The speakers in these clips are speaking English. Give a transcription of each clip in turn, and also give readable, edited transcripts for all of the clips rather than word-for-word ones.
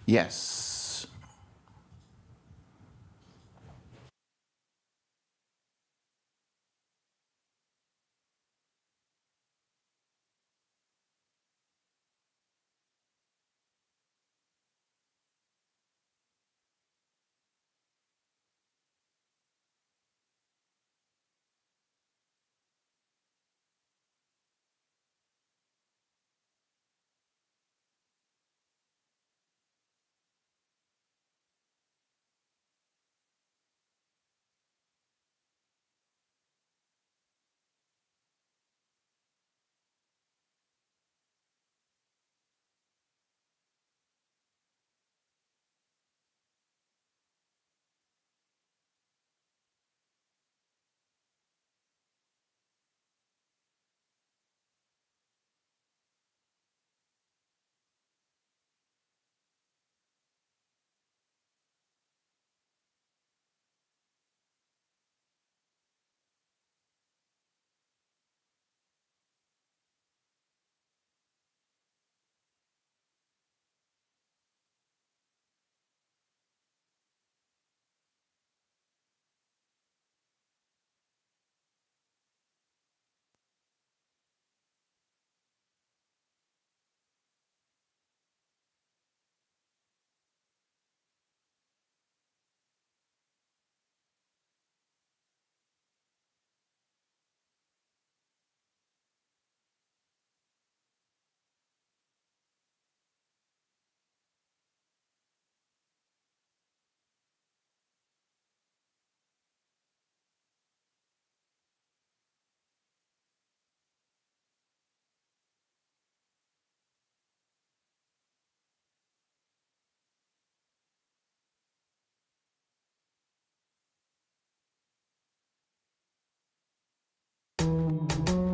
Yes.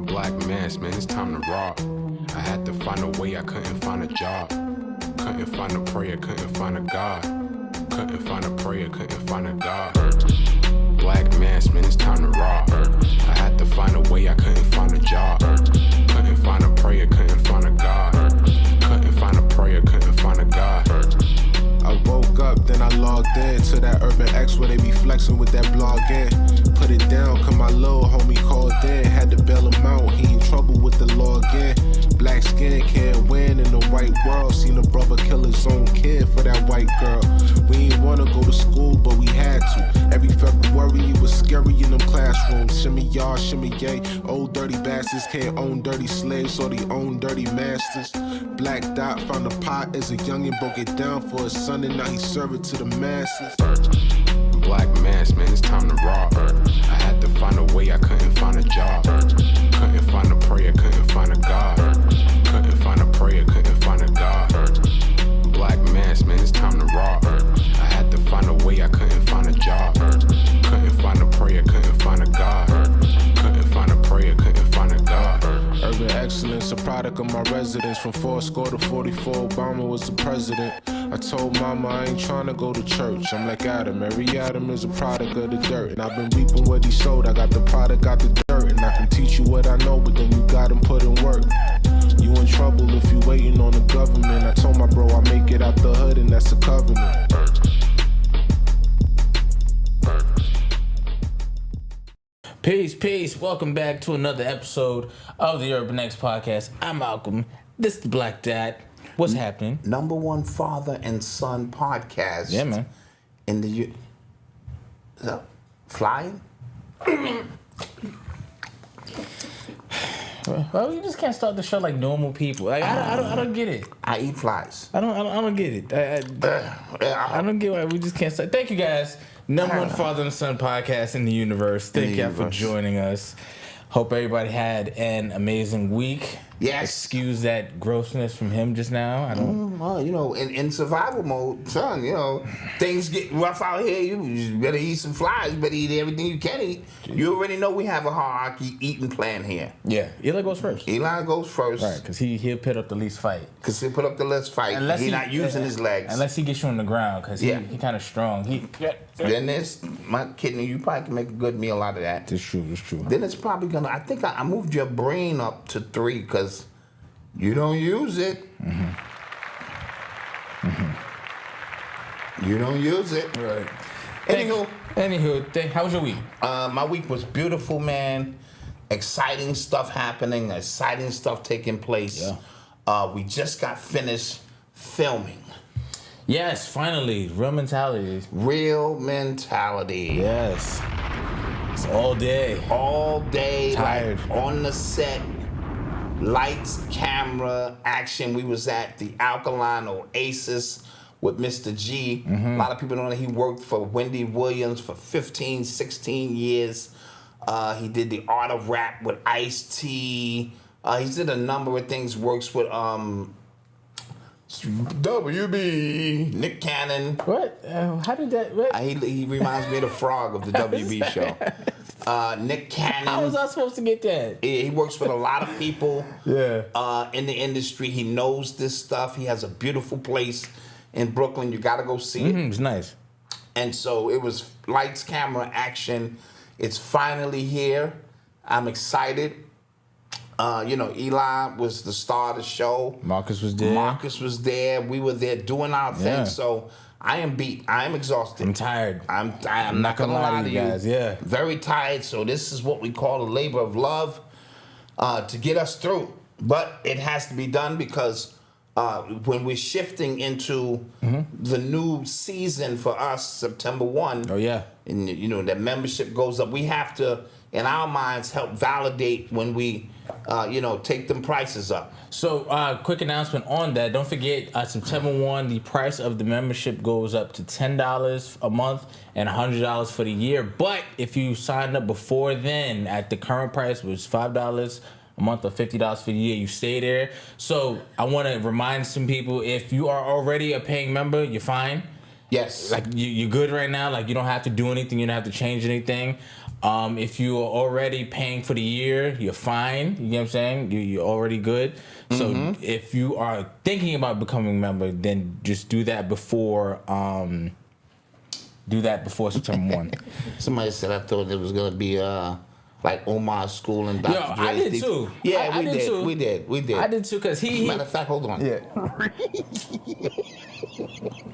Black mass, man, it's time to rock. I had to find a way, I couldn't find a job. Couldn't find a prayer, couldn't find a God. Couldn't find a prayer, couldn't find a God. Black mass, man, it's time to rock. I had to find a way, I couldn't find a job. Couldn't find a prayer, couldn't find a God. Couldn't find a prayer, couldn't find a God. I woke up, then I logged in to that Urban X where they be flexing with that blog in. Put it down, cause my little homie called in. Had to bail him out, he in trouble with the law again. Black skin can't win in the white world. Seen a brother kill his own kid for that white girl. We ain't wanna go to school, but we had to. Every February it was scary in them classrooms. Shimmy y'all, shimmy yay. Old dirty bastards can't own dirty slaves, so they own dirty masters. Black Dot found a pot as a youngin', broke it down for his son, and now he serve it to the masses. Black mass, man, it's time to rock. I had to find a way, I couldn't find a job. Couldn't find a prayer, couldn't find a God. Couldn't find a prayer, couldn't find a God. Black mass, man, it's time to rock. I had to find a way, I couldn't find a job. Couldn't find a prayer, couldn't find a God. Couldn't find a prayer, couldn't find a God. Urban excellence, a product of my residence. From 4 to 44, Obama was the president. I told mama I ain't tryna go to church. I'm like Adam, every Adam is a product of the dirt. And I've been reaping what he sowed. I got the product, got the dirt. And I can teach you what I know, but then you gotta put in work. You in trouble if you waiting on the government. I told my bro I make it out the hood, and that's a covenant. Peace. Welcome back to another episode of the Urban X Podcast. I'm Malcolm. This is the Black Dot. What's happening? Number one father and son podcast. Yeah, man. In the flying? Well, you just can't start the show like normal people. Like, I don't get it. I eat flies. I don't get it. I don't get why we just can't start. Thank you guys. Number one father and son podcast in the universe. Thank you for joining us. Hope everybody had an amazing week. Yes. Excuse that grossness from him just now. I don't. Well, you know, in survival mode, son, you know, things get rough out here. You better eat some flies. You better eat everything you can eat. You already know we have a hierarchy eating plan here. Yeah. Eli goes first. Eli goes first. Right, because he'll put up the least fight. Because he'll put up the least fight. Unless He's not using his legs. Unless he gets you on the ground, because he kind of strong. Then there's my kidney. You probably can make a good meal out of that. It's true. Then it's probably gonna. I think I moved your brain up to 3 because You don't use it. You don't use it. Right. Anywho, how was your week? My week was beautiful, man. Exciting stuff happening. Exciting stuff taking place. Yeah. We just got finished filming. Yes, finally. Real mentality. Real mentality. Yes. It's all day. All day. Tired. Like, on the set. Lights, camera, action. We was at the Alkaline Oasis with Mr. G. A lot of people don't know he worked for Wendy Williams for 15, 16 years. He did the Art of Rap with Ice-T. He did a number of things. Works with WB, Nick Cannon. What? How did that? What? He reminds me of the frog of the WB show. Nick Cannon. How was I supposed to get that? He works with a lot of people Yeah. in the industry. He knows this stuff. He has a beautiful place in Brooklyn. You got to go see it. It's nice. And so it was lights, camera, action. It's finally here. I'm excited. Eli was the star of the show. Marcus was there. We were there doing our thing. Yeah. So I am beat. I am exhausted. I'm tired. I'm not gonna lie to you guys. Yeah. Very tired. So this is what we call a labor of love to get us through. But it has to be done because when we're shifting into the new season for us, September 1. Oh, yeah. And that membership goes up. We have to, in our minds, help validate when we, take them prices up. So, quick announcement on that. Don't forget, September 1, the price of the membership goes up to $10 a month and $100 for the year. But if you signed up before then, at the current price, which is $5 a month or $50 for the year, you stay there. So, I want to remind some people, if you are already a paying member, you're fine. Yes. Like, you're good right now. Like, you don't have to do anything. You don't have to change anything. If you are already paying for the year, you're fine. You know what I'm saying? You're already good. So if you are thinking about becoming a member, then just do that before September 1. Somebody said I thought it was gonna be like Omar's school and Dr. Yo, Dre's. I did too. Yeah, I we did did. too. We did. I did too, because he Matter of fact, hold on. Yeah.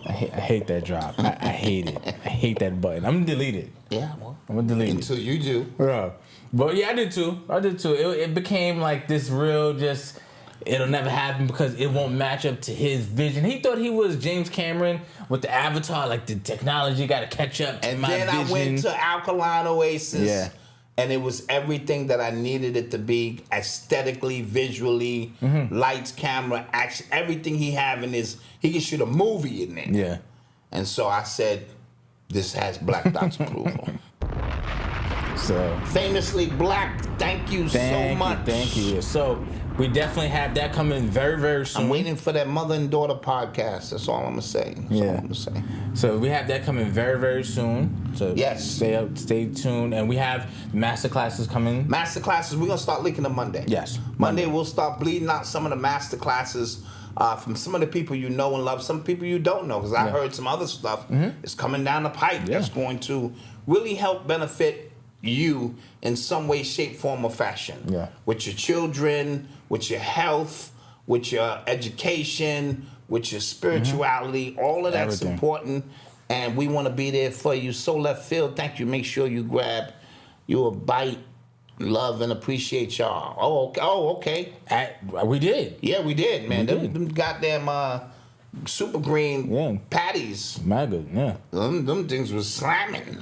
I hate that drop. I hate it. I hate that button. I'm gonna delete it. Yeah, well, I'm gonna delete until you do. Yeah. But yeah, I did too. It became like this real just, it'll never happen because it won't match up to his vision. He thought he was James Cameron with the Avatar, like the technology got to catch up to And my then vision. I went to Alkaline Oasis. Yeah. And it was everything that I needed it to be, aesthetically, visually, lights, camera, action, everything he can shoot a movie in there. Yeah. And so I said, this has Black Dot's approval. So Famously Black, thank you so much. Thank you. So we definitely have that coming very, very soon. I'm waiting for that mother and daughter podcast. That's all I'm gonna say. So we have that coming very, very soon. So yes, stay tuned. And we have master classes coming. Master classes. We're gonna start leaking them Monday. Yes. Monday we'll start bleeding out some of the master classes from some of the people you know and love, some people you don't know. Because I heard some other stuff is coming down the pipe that's going to really help benefit you in some way, shape, form, or fashion. Yeah. With your children, with your health, with your education, with your spirituality, all of that's important. And we want to be there for you. So Left Field, thank you. Make sure you grab you a bite. Love and appreciate y'all. Oh, okay. We did. Yeah, we did, man. Them goddamn super green patties. My good, yeah. Them things was slamming.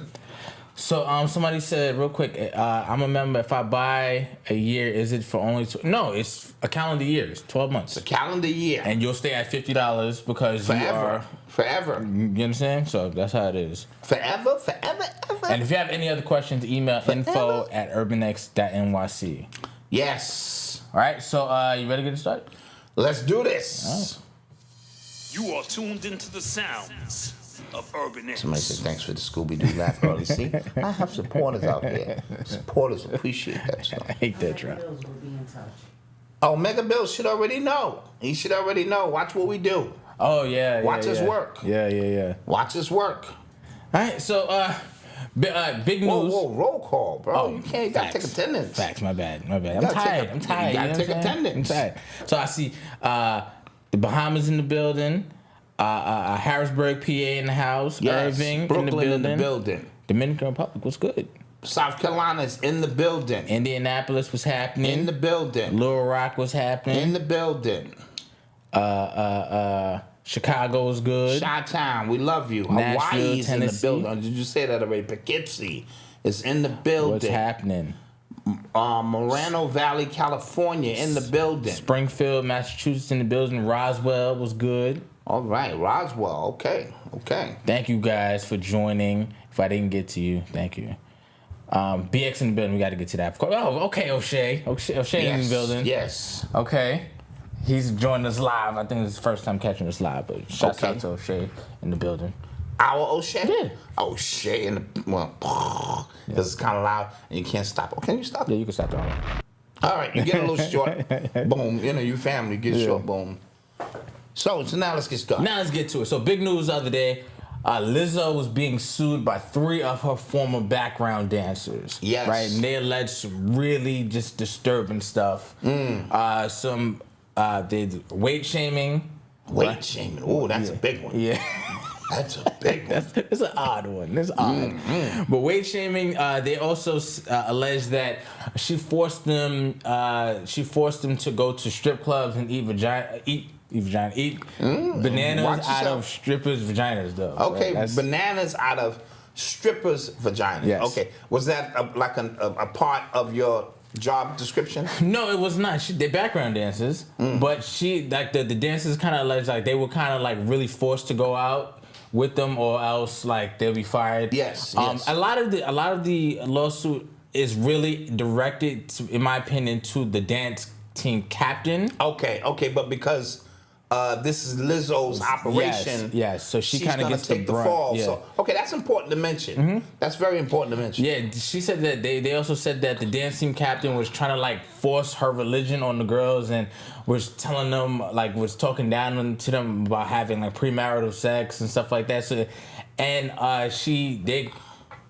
So somebody said real quick, I'm a member. If I buy a year, is it for only? No, it's a calendar year. It's 12 months. It's a calendar year, and you'll stay at $50 because forever. You are forever. You understand? So that's how it is. Forever. And if you have any other questions, email info@urbanx.nyc. Yes. All right. So you ready to get started? Let's do this. Right. You are tuned into the sounds of Urban X. Somebody said thanks for the Scooby-Doo laugh early. See, I have supporters out there. Supporters appreciate that stuff. I hate that drop. Oh, Mega Bill should already know. He should already know. Watch what we do. Oh yeah. Watch us work. Yeah. Watch us work. All right. So Big news. Whoa, roll call, bro. You can't. You gotta take attendance. Facts. My bad. I'm tired. You gotta take attendance. I'm tired. So I see the Bahamas in the building, Harrisburg, PA in the house, Yes. Irving Brooklyn in the building. Dominican Republic was good. South Carolina's in the building. Indianapolis was happening. In the building. Little Rock was happening. In the building. Chicago was good. Chi-Town, we love you. Nashville, Hawaii's in the Tennessee. building. Or did you say that already? Poughkeepsie is in the building. What's happening? Moreno Valley, California, in the building. Springfield, Massachusetts in the building. Roswell was good. All right, Roswell. Okay. Thank you guys for joining. If I didn't get to you, thank you. BX in the building. We got to get to that. Oh, okay, O'Shea. O'Shea in the building. Yes. Okay. He's joining us live. I think it's his first time catching us live, but shouts out to O'Shea in the building. Our O'Shea? Yeah. O'Shea in the, because it's kind of loud and you can't stop. Oh, can you stop? Yeah, you can stop that one. All right, you get a little short. Boom. You family get short. Boom. So now let's get started. Now let's get to it. So big news the other day. Lizzo was being sued by 3 of her former background dancers. Yes. Right? And they alleged some really just disturbing stuff. They weight shaming. Weight shaming. Oh, that's a big one. Yeah. That's a big one. It's an odd one. It's odd. But weight shaming, they also allege that she forced them to go to strip clubs and eat bananas out of strippers' vaginas, though. Okay, right? bananas out of strippers' vaginas. Yes. Okay, was that a part of your job description? No, it was not. They're background dancers, but the dancers kind of alleged like they were kind of like really forced to go out with them, or else like they'll be fired. Yes. A lot of the lawsuit is really directed, in my opinion, to the dance team captain. Okay, but because this is Lizzo's operation. Yes. So she kind of gets take the brunt. fall. Yeah. So that's important to mention. That's very important to mention. Yeah, she said that they also said that the dance team captain was trying to like force her religion on the girls and was telling them like was talking down to them about having like premarital sex and stuff like that. So, and they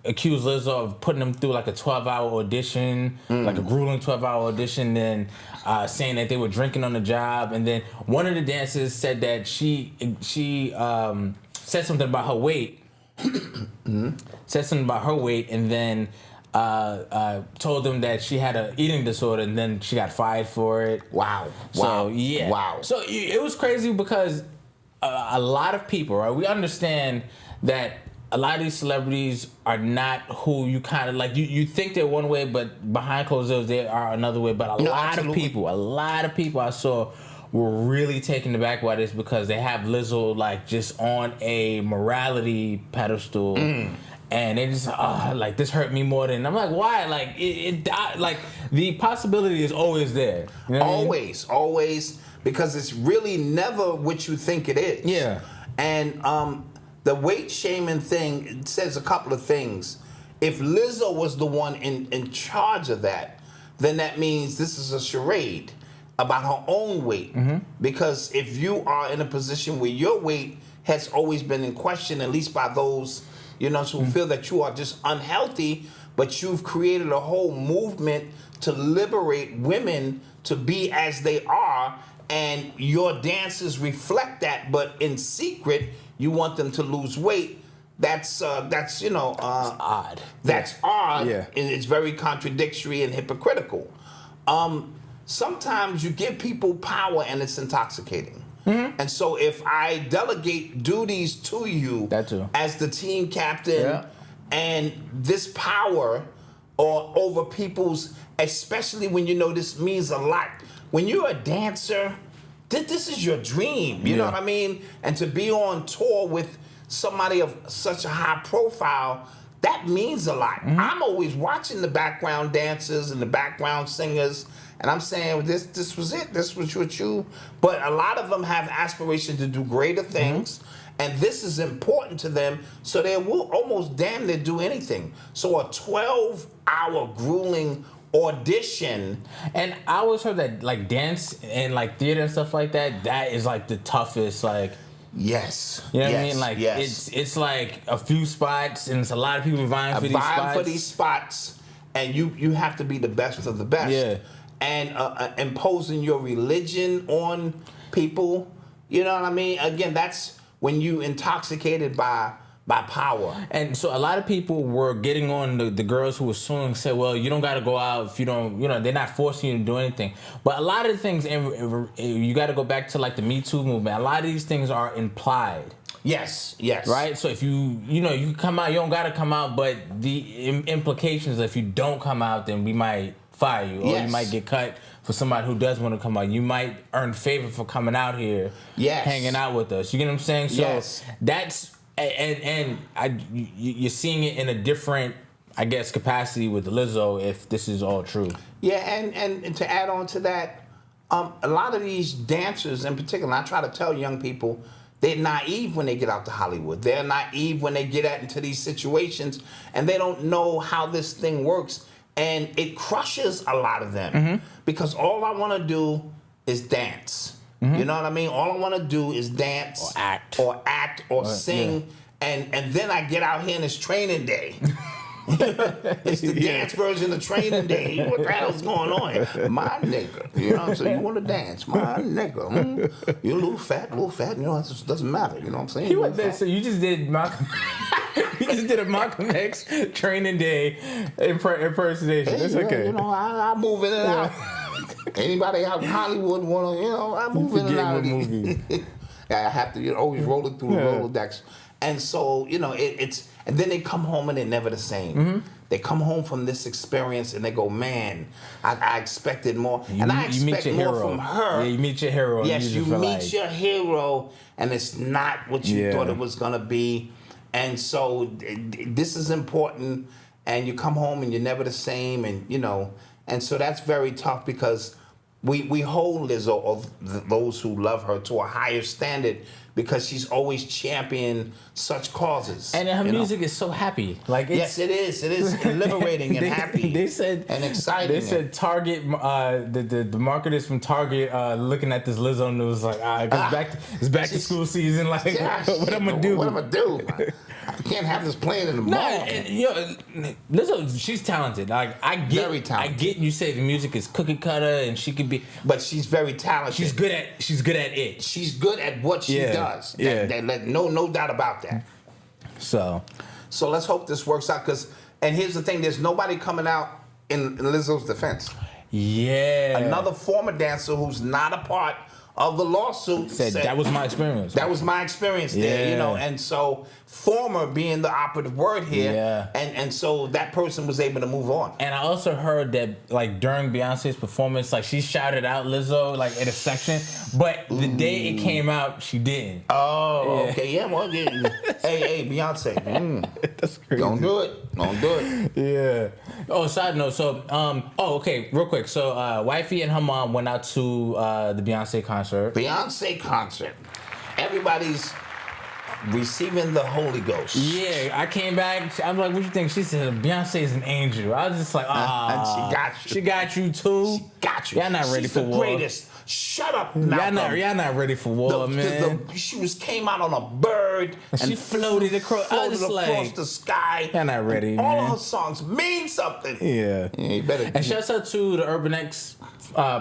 accused Lizzo of putting them through like a 12-hour audition, like a grueling 12-hour audition, and saying that they were drinking on the job. And then one of the dancers said that she said something about her weight. Said something about her weight, and then told them that she had an eating disorder, and then she got fired for it. Wow. So yeah. Wow. So it was crazy because a lot of people, right? We understand that a lot of these celebrities are not who you kind of like. You think they're one way, but behind closed doors they are another way. But a lot of people I saw were really taken aback by this because they have Lizzo like just on a morality pedestal. And they just like this hurt me more than I'm like, why? Like like the possibility is always there. You know what I mean? Always, because it's really never what you think it is. Yeah. And the weight shaming thing, it says a couple of things. If Lizzo was the one in charge of that, then that means this is a charade about her own weight. Because if you are in a position where your weight has always been in question, at least by those who feel that you are just unhealthy, but you've created a whole movement to liberate women to be as they are, and your dances reflect that, but in secret, you want them to lose weight. That's odd. That's odd. Yeah. And it's very contradictory and hypocritical. Sometimes you give people power and it's intoxicating. And so if I delegate duties to you That too. as the team captain, and this power or over people's, especially when this means a lot. When you're a dancer, this is your dream. You know what I mean? And to be on tour with somebody of such a high profile, that means a lot. I'm always watching the background dancers and the background singers, and I'm saying this was it. This was what you. But a lot of them have aspirations to do greater things, and this is important to them. So they will almost damn near do anything. So a 12-hour grueling audition. And I always heard that like dance and like theater and stuff like that is like the toughest like Yes. You know what I Yes. mean? Like yes. it's like a few spots, and it's a lot of people vying for these spots. For these spots, and you have to be the best of the best. Yeah. And imposing your religion on people, you know what I mean? Again, that's when you intoxicated by power. And so a lot of people were getting on the girls who were suing, said, well, you don't got to go out if you don't, they're not forcing you to do anything. But a lot of the things, you got to go back to like the Me Too movement. A lot of these things are implied. Yes. Right? So if you come out, you don't got to come out, but the implications, if you don't come out, then we might fire you, or you might get cut for somebody who does want to come out. You might earn favor for coming out here, hanging out with us. You get what I'm saying? So that's... And you're seeing it in a different, I guess, capacity with Lizzo, if this is all true. Yeah, and to add on to that, a lot of these dancers in particular, I try to tell young people, they're naive when they get out to Hollywood. They're naive when they get into these situations, and they don't know how this thing works. And it crushes a lot of them, because all I want to do is dance. You know what I mean? All I want to do is dance, or act, or sing, and then I get out here and it's training day. It's the dance version of training day. What the hell's going on? My nigga. You know what I'm saying? You want to dance, my nigga. You're a little fat, it doesn't matter. You know what I'm saying? You went there, so you just did Malcolm. You just did a Malcolm X training day impersonation. It's okay. I move in and out. Anybody out in Hollywood want to, I move in and out of these. I have to always roll it through the Rolodex. And so, it's, and then they come home and they're never the same. They come home from this experience and they go, man, I expected more. And I expect more from her. Yeah, you meet your hero. Yes, you meet your hero, and it's not what you thought it was going to be. And so this is important, and you come home and you're never the same, and so that's very tough, because we hold Lizzo, or those who love her, to a higher standard, because she's always championed such causes. And her music is so happy. Yes, it is. It is liberating and happy. They said, and exciting. They said Target, the marketers from Target looking at this Lizzo news like, it's back to school season. Like, what I'm gonna do? What I'm gonna do? I can't have this playing in the mall. Lizzo, she's talented. Like, I get, very talented. I get you say the music is cookie cutter and she could be, but she's very talented. She's good at it. She's good at what she does. No doubt about that. So let's hope this works out. And here's the thing: there's nobody coming out in Lizzo's defense. Yeah, another former dancer who's not a part of the lawsuit said that was my experience. That was my experience there, and so former being the operative word here, and so that person was able to move on. And I also heard that, like, during Beyonce's performance, like, she shouted out Lizzo, like, in a section, but the day it came out, she didn't. Oh, okay, well, hey, Beyonce, that's crazy. Don't do it. Yeah. Oh, side note, so, okay, real quick, so, Wifey and her mom went out to the Beyonce concert. Everybody's receiving the Holy Ghost. Yeah, I came back. I'm like, what you think? She said, Beyonce is an angel. I was just like, and she got you. She got you too. She got you. Y'all not ready for war. She's the greatest. Shut up, Malcolm. Y'all not ready for war, man. She came out on a bird and she floated across the sky. Y'all not ready, all man. All of her songs mean something. Yeah. You better. And shouts out to the Urban X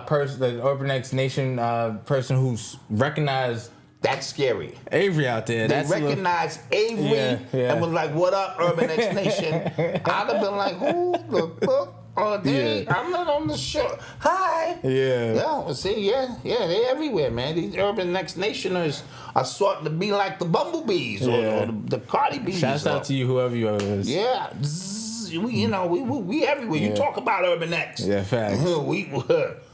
person, the Urban X Nation person who's recognized. That's scary. Avery out there. They recognized Avery and was like, "What up, Urban X Nation?" I'd have been like, "Who the fuck are they? I'm not on the show. Hi." Yeah. See, they're everywhere, man. These Urban X Nationers are starting to be like the bumblebees or the Cardi B. Shouts out to you, whoever you is. Yeah. We everywhere. You talk about Urban X. Yeah, facts.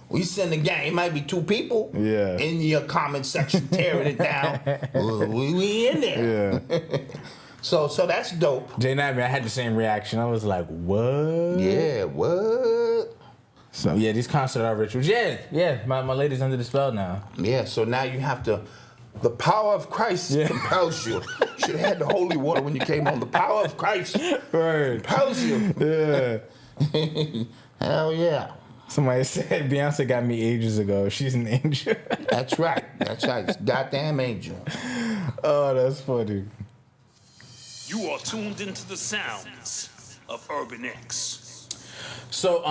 We send a gang. It might be 2 people in your comment section tearing it down. We in there. Yeah. So that's dope. Jay Nabby, I had the same reaction. I was like, what? Yeah, what? So yeah, these concert art rituals. Yeah. My lady's under the spell now. Yeah, so now you have to. The power of Christ compels you. Should have had the holy water when you came home. The power of Christ compels you. Yeah. Hell yeah. Somebody said Beyonce got me ages ago. She's an angel. That's right. Goddamn angel. Oh, that's funny. You are tuned into the sounds of Urban X. So,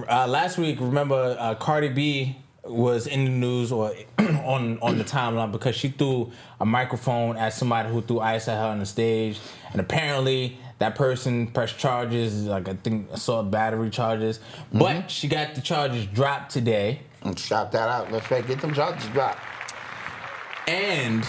last week, remember, Cardi B was in the news or on the timeline because she threw a microphone at somebody who threw ice at her on the stage, and apparently that person pressed charges, like I think assault battery charges, but she got the charges dropped today. And shout that out. Let's get them charges dropped. And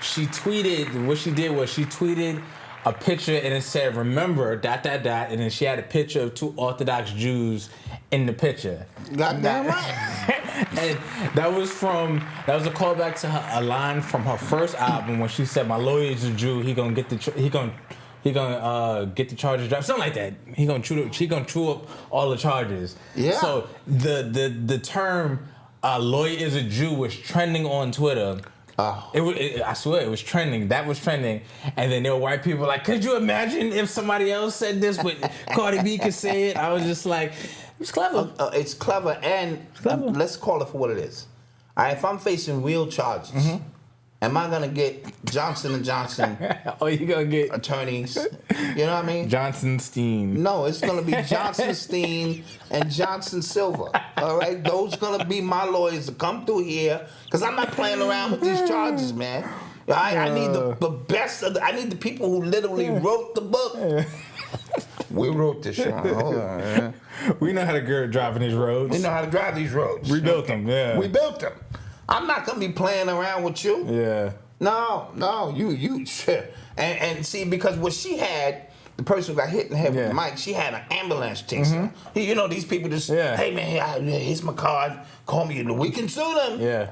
she tweeted, what she did was she tweeted a picture and it said, remember, ... and then she had a picture of 2 Orthodox Jews in the picture. Goddamn right. And that was a callback to a line from her first album when she said, "My lawyer's a Jew. He gonna get the charges dropped." Something like that. She gonna chew up all the charges. Yeah. So the term "lawyer is a Jew" was trending on Twitter. I swear it was trending. That was trending, and then there were white people like, "Could you imagine if somebody else said this, but Cardi B could say it?" I was just like, "It's clever." It's clever, and let's call it for what it is. All right, if I'm facing real charges, am I gonna get Johnson & Johnson? Oh, you gonna get attorneys? You know what I mean? Johnson Steen. No, it's gonna be Johnson Steen and Johnson Silver. All right, those gonna be my lawyers to come through here because I'm not playing around with these charges, man. I need the best of I need the people who literally wrote the book. We wrote this shit. Hold on, man. We know how to drive in these roads. We know how to drive these roads. We built them, yeah. We built them. I'm not gonna be playing around with you. Yeah. No, you shit. And see, because what she had, the person who got hit in the head with the mic, she had an ambulance chase her. You know, these people just, hey man, here's my card, call me, we can sue them. Yeah.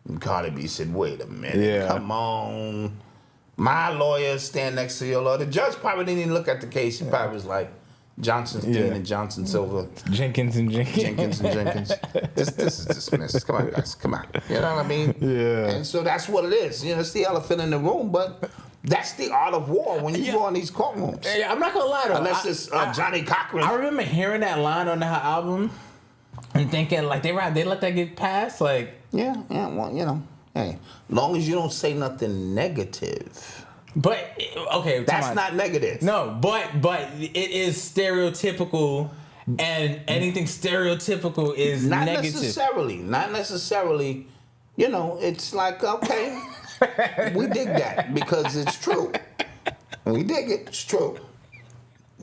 And Cardi B said, wait a minute, come on. My lawyer stand next to your lawyer. The judge probably didn't even look at the case. He probably was like, Johnson Steen and Johnson Silver. Jenkins and Jenkins. This is dismissed. Come on, guys. Come on. You know what I mean? Yeah. And so that's what it is. You know, it's the elephant in the room, but that's the art of war when you go in these courtrooms. Yeah, I'm not gonna lie though. Unless it's Johnny Cochran. I remember hearing that line on her album and thinking like they let that get passed. Like yeah. Well, you know, hey, long as you don't say nothing negative. But okay, that's not negative. No, but it is stereotypical, and anything stereotypical is not negative. Not necessarily. You know, it's like okay, we dig that because it's true. We dig it. It's true.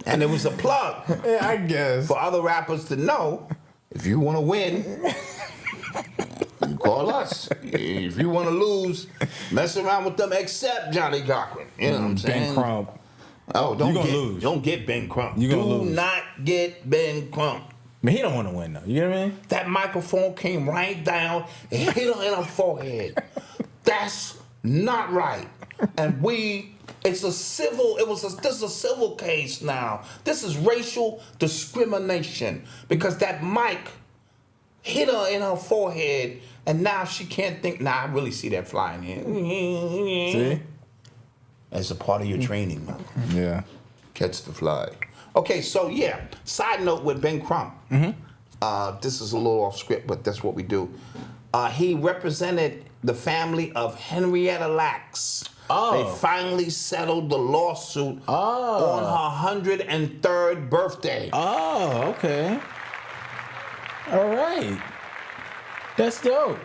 And it was a plug. Yeah, I guess for other rappers to know if you want to win. You call us. If you want to lose, mess around with them except Johnny Cochran. You know what I'm saying? Ben Crump. Oh, lose. Don't get Ben Crump. You gonna Do lose. not get Ben Crump. Man, he don't want to win though. You know what I mean? That microphone came right down and hit her in her forehead. That's not right. And this is a civil case now. This is racial discrimination because that mic hit her in her forehead, and now she can't think. Nah, I really see that flying here. See? As a part of your training, Yeah. catch the fly. Okay, so yeah. Side note with Ben Crump. This is a little off script, but that's what we do. He represented the family of Henrietta Lacks. Oh. They finally settled the lawsuit on her 103rd birthday. Oh, okay. All right. That's dope.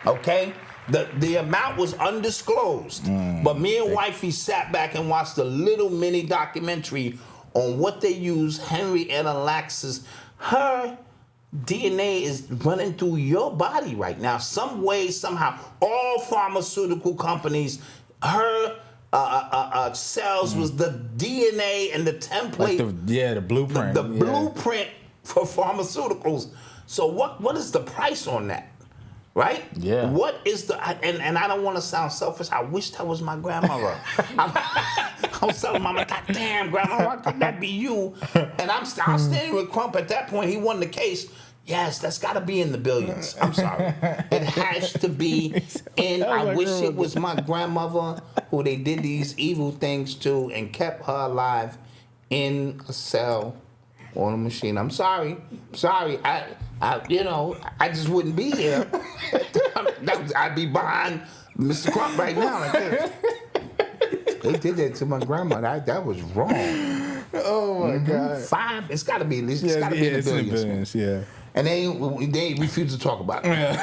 Okay? The amount was undisclosed. But me and wifey sat back and watched a little mini documentary on what they use Henrietta Lacks's. Her DNA is running through your body right now. Some way, somehow. All pharmaceutical companies, her cells was the DNA and the template. Like the blueprint. The blueprint for pharmaceuticals. So what is the price on that? Right? Yeah. What is and I don't want to sound selfish. I wish that was my grandmother. I was telling Mama, God damn, Grandma, why could that be you? And I'm standing with Crump at that point. He won the case. Yes, that's got to be in the billions. I'm sorry. It has to be in. I wish it was my grandmother who they did these evil things to and kept her alive in a cell on a machine. I'm sorry. I just wouldn't be here. I'd be behind Mr. Crump right now like this. They did that to my grandma. That was wrong. Oh my God. 5. It's got to be at least. It's got to be in the billions. Yeah. And they refuse to talk about it.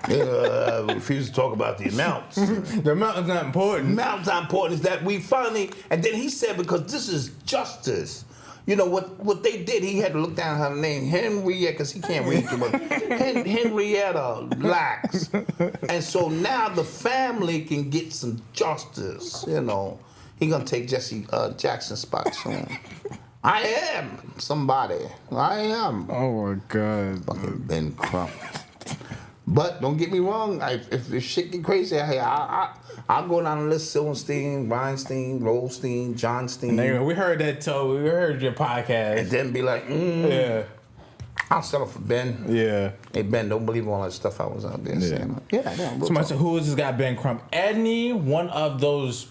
They refuse to talk about the amounts. The amount is not important. The amount's not important. Is that we finally, and then he said, because this is justice. You know what they did? He had to look down her name, Henrietta, because he can't read too much. Henrietta Lacks, and so now the family can get some justice. You know, he gonna take Jesse Jackson's spot soon. I am somebody. I am. Oh my God. Fucking Ben Crump. But don't get me wrong. If shit get crazy out here, I'll go down the list: Silverstein, Weinstein, Rothstein, Johnstein. Nigga, we heard that, Toe. We heard your podcast. And then be like, Yeah. I'll settle for Ben. Yeah. Hey, Ben, don't believe all that stuff I was out there saying. Yeah. Somebody said, who is this guy, Ben Crump? Any one of those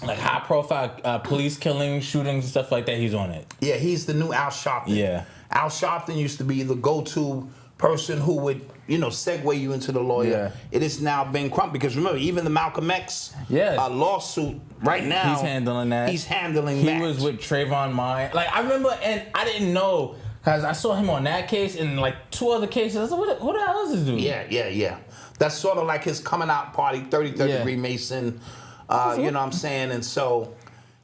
like high-profile police killings, shootings, and stuff like that, he's on it. Yeah, he's the new Al Sharpton. Yeah. Al Sharpton used to be the go-to person who would, segue you into the lawyer. Yeah. It is now Ben Crump, because remember, even the Malcolm X lawsuit right now. He's handling that. He was with Trayvon Martin. Like, I remember, and I didn't know, because I saw him on that case and like 2 other cases. I was like, who the hell is this dude? Yeah. That's sort of like his coming out party, 33rd degree Mason. You know what I'm saying? And so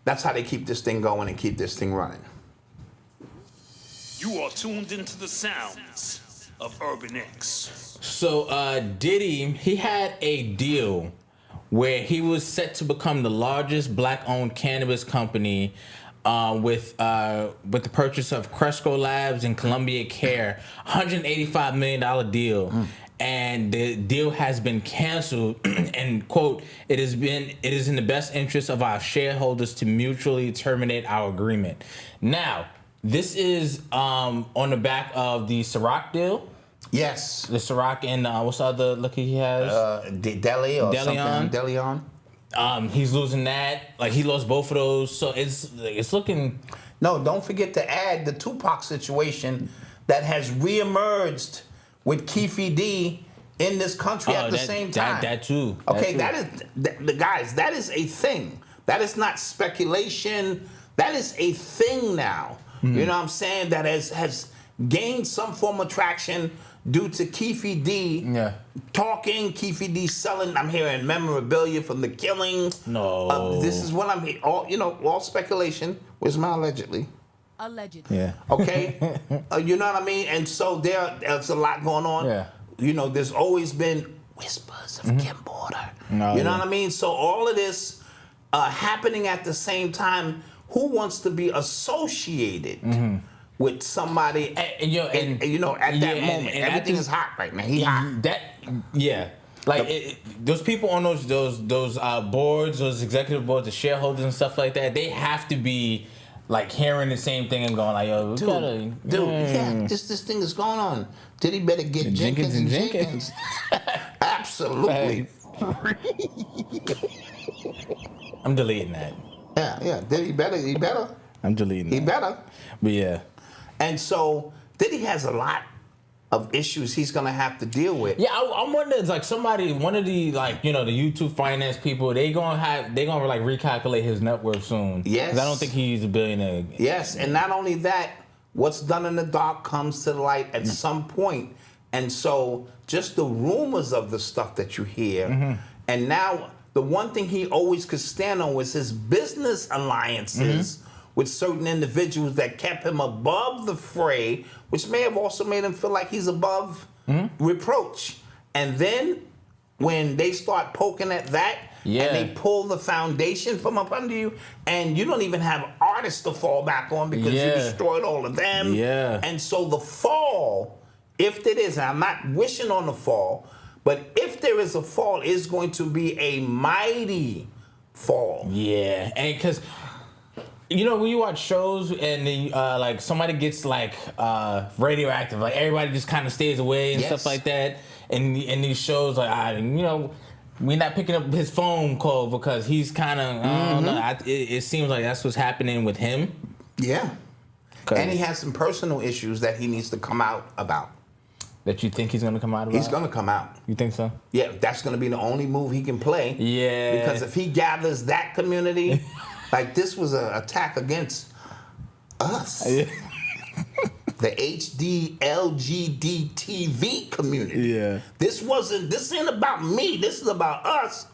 that's how they keep this thing going and keep this thing running. You are tuned into the sounds of Urban X. So Diddy, he had a deal where he was set to become the largest black-owned cannabis company with the purchase of Cresco Labs and Columbia Care, $185 million deal. And the deal has been canceled, and quote, it is in the best interest of our shareholders to mutually terminate our agreement. Now, this is on the back of the Ciroc deal. Yes. The Ciroc and what's the other liquor he has? Deli or something. Deleon. He's losing that. Like, he lost both of those, so it's looking. No, don't forget to add the Tupac situation that has reemerged with Keefe D in this country at the same time. That too. Okay, that is the guys. That is a thing. That is not speculation. That is a thing now. Mm-hmm. You know what I'm saying? That has gained some form of traction due to Keefe D talking. Keefe D selling. I'm hearing memorabilia from the killing. No, this is what I'm hearing. All speculation. Where's my allegedly? Allegedly. Yeah. Okay. You know what I mean? And so there's a lot going on. Yeah. There's always been whispers of Kim Porter. No, you know what I mean? So all of this happening at the same time. Who wants to be associated with somebody? At that moment, everything is hot right now. He hot. Those people on those boards, those executive boards, the shareholders and stuff like that, they have to be like hearing the same thing and going like, "Yo, this thing is going on. Diddy better get Jenkins and Jenkins." Absolutely. I'm deleting that. Yeah. Diddy better. He better. I'm deleting that. He better. But yeah. And so Diddy has a lot of issues he's gonna have to deal with. Yeah, I'm wondering, it's like one of the the YouTube finance people, they gonna like recalculate his net worth soon. Yes. 'Cause I don't think he's a billionaire. Yes, and not only that, what's done in the dark comes to the light at some point. And so just the rumors of the stuff that you hear, and now the one thing he always could stand on was his business alliances with certain individuals that kept him above the fray, which may have also made him feel like he's above reproach. And then when they start poking at that, and they pull the foundation from up under you, and you don't even have artists to fall back on because you destroyed all of them. Yeah. And so the fall, if it is, and I'm not wishing on the fall, but if there is a fall, it's going to be a mighty fall. Yeah, and because when you watch shows and then like somebody gets like radioactive, like everybody just kind of stays away and stuff like that. And in these shows, like we're not picking up his phone call because he's kind of I don't know. It seems like that's what's happening with him. Yeah, and he has some personal issues that he needs to come out about. That you think he's gonna come out about? He's gonna come out. You think so? Yeah, that's gonna be the only move he can play. Yeah. Because if he gathers that community, like this was an attack against us. Yeah. The HD LGDTV community. Yeah. This ain't about me. This is about us.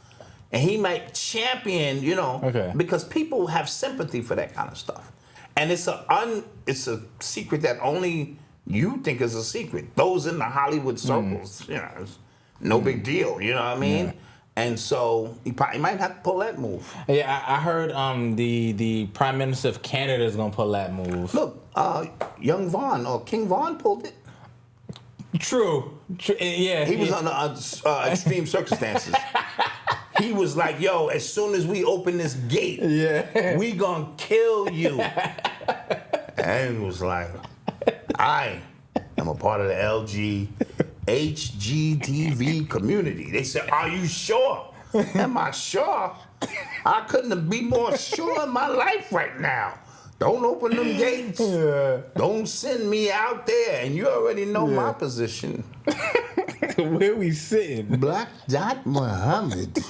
And he might champion, Okay. because people have sympathy for that kind of stuff. And it's a secret that only you think is a secret. Those in the Hollywood circles, it's no big deal, you know what I mean? Yeah. And so he might have to pull that move. Yeah, I heard the Prime Minister of Canada is gonna pull that move. Look, Young Vaughn or King Vaughn pulled it. True. Yeah. He was under extreme circumstances. He was like, yo, as soon as we open this gate, we gonna kill you. And he was like, I am a part of the HGTV community. They said, are you sure? Am I sure? I couldn't be more sure in my life right now. Don't open them gates. Yeah. Don't send me out there. And you already know my position. Where we sitting? Black Dot Muhammad.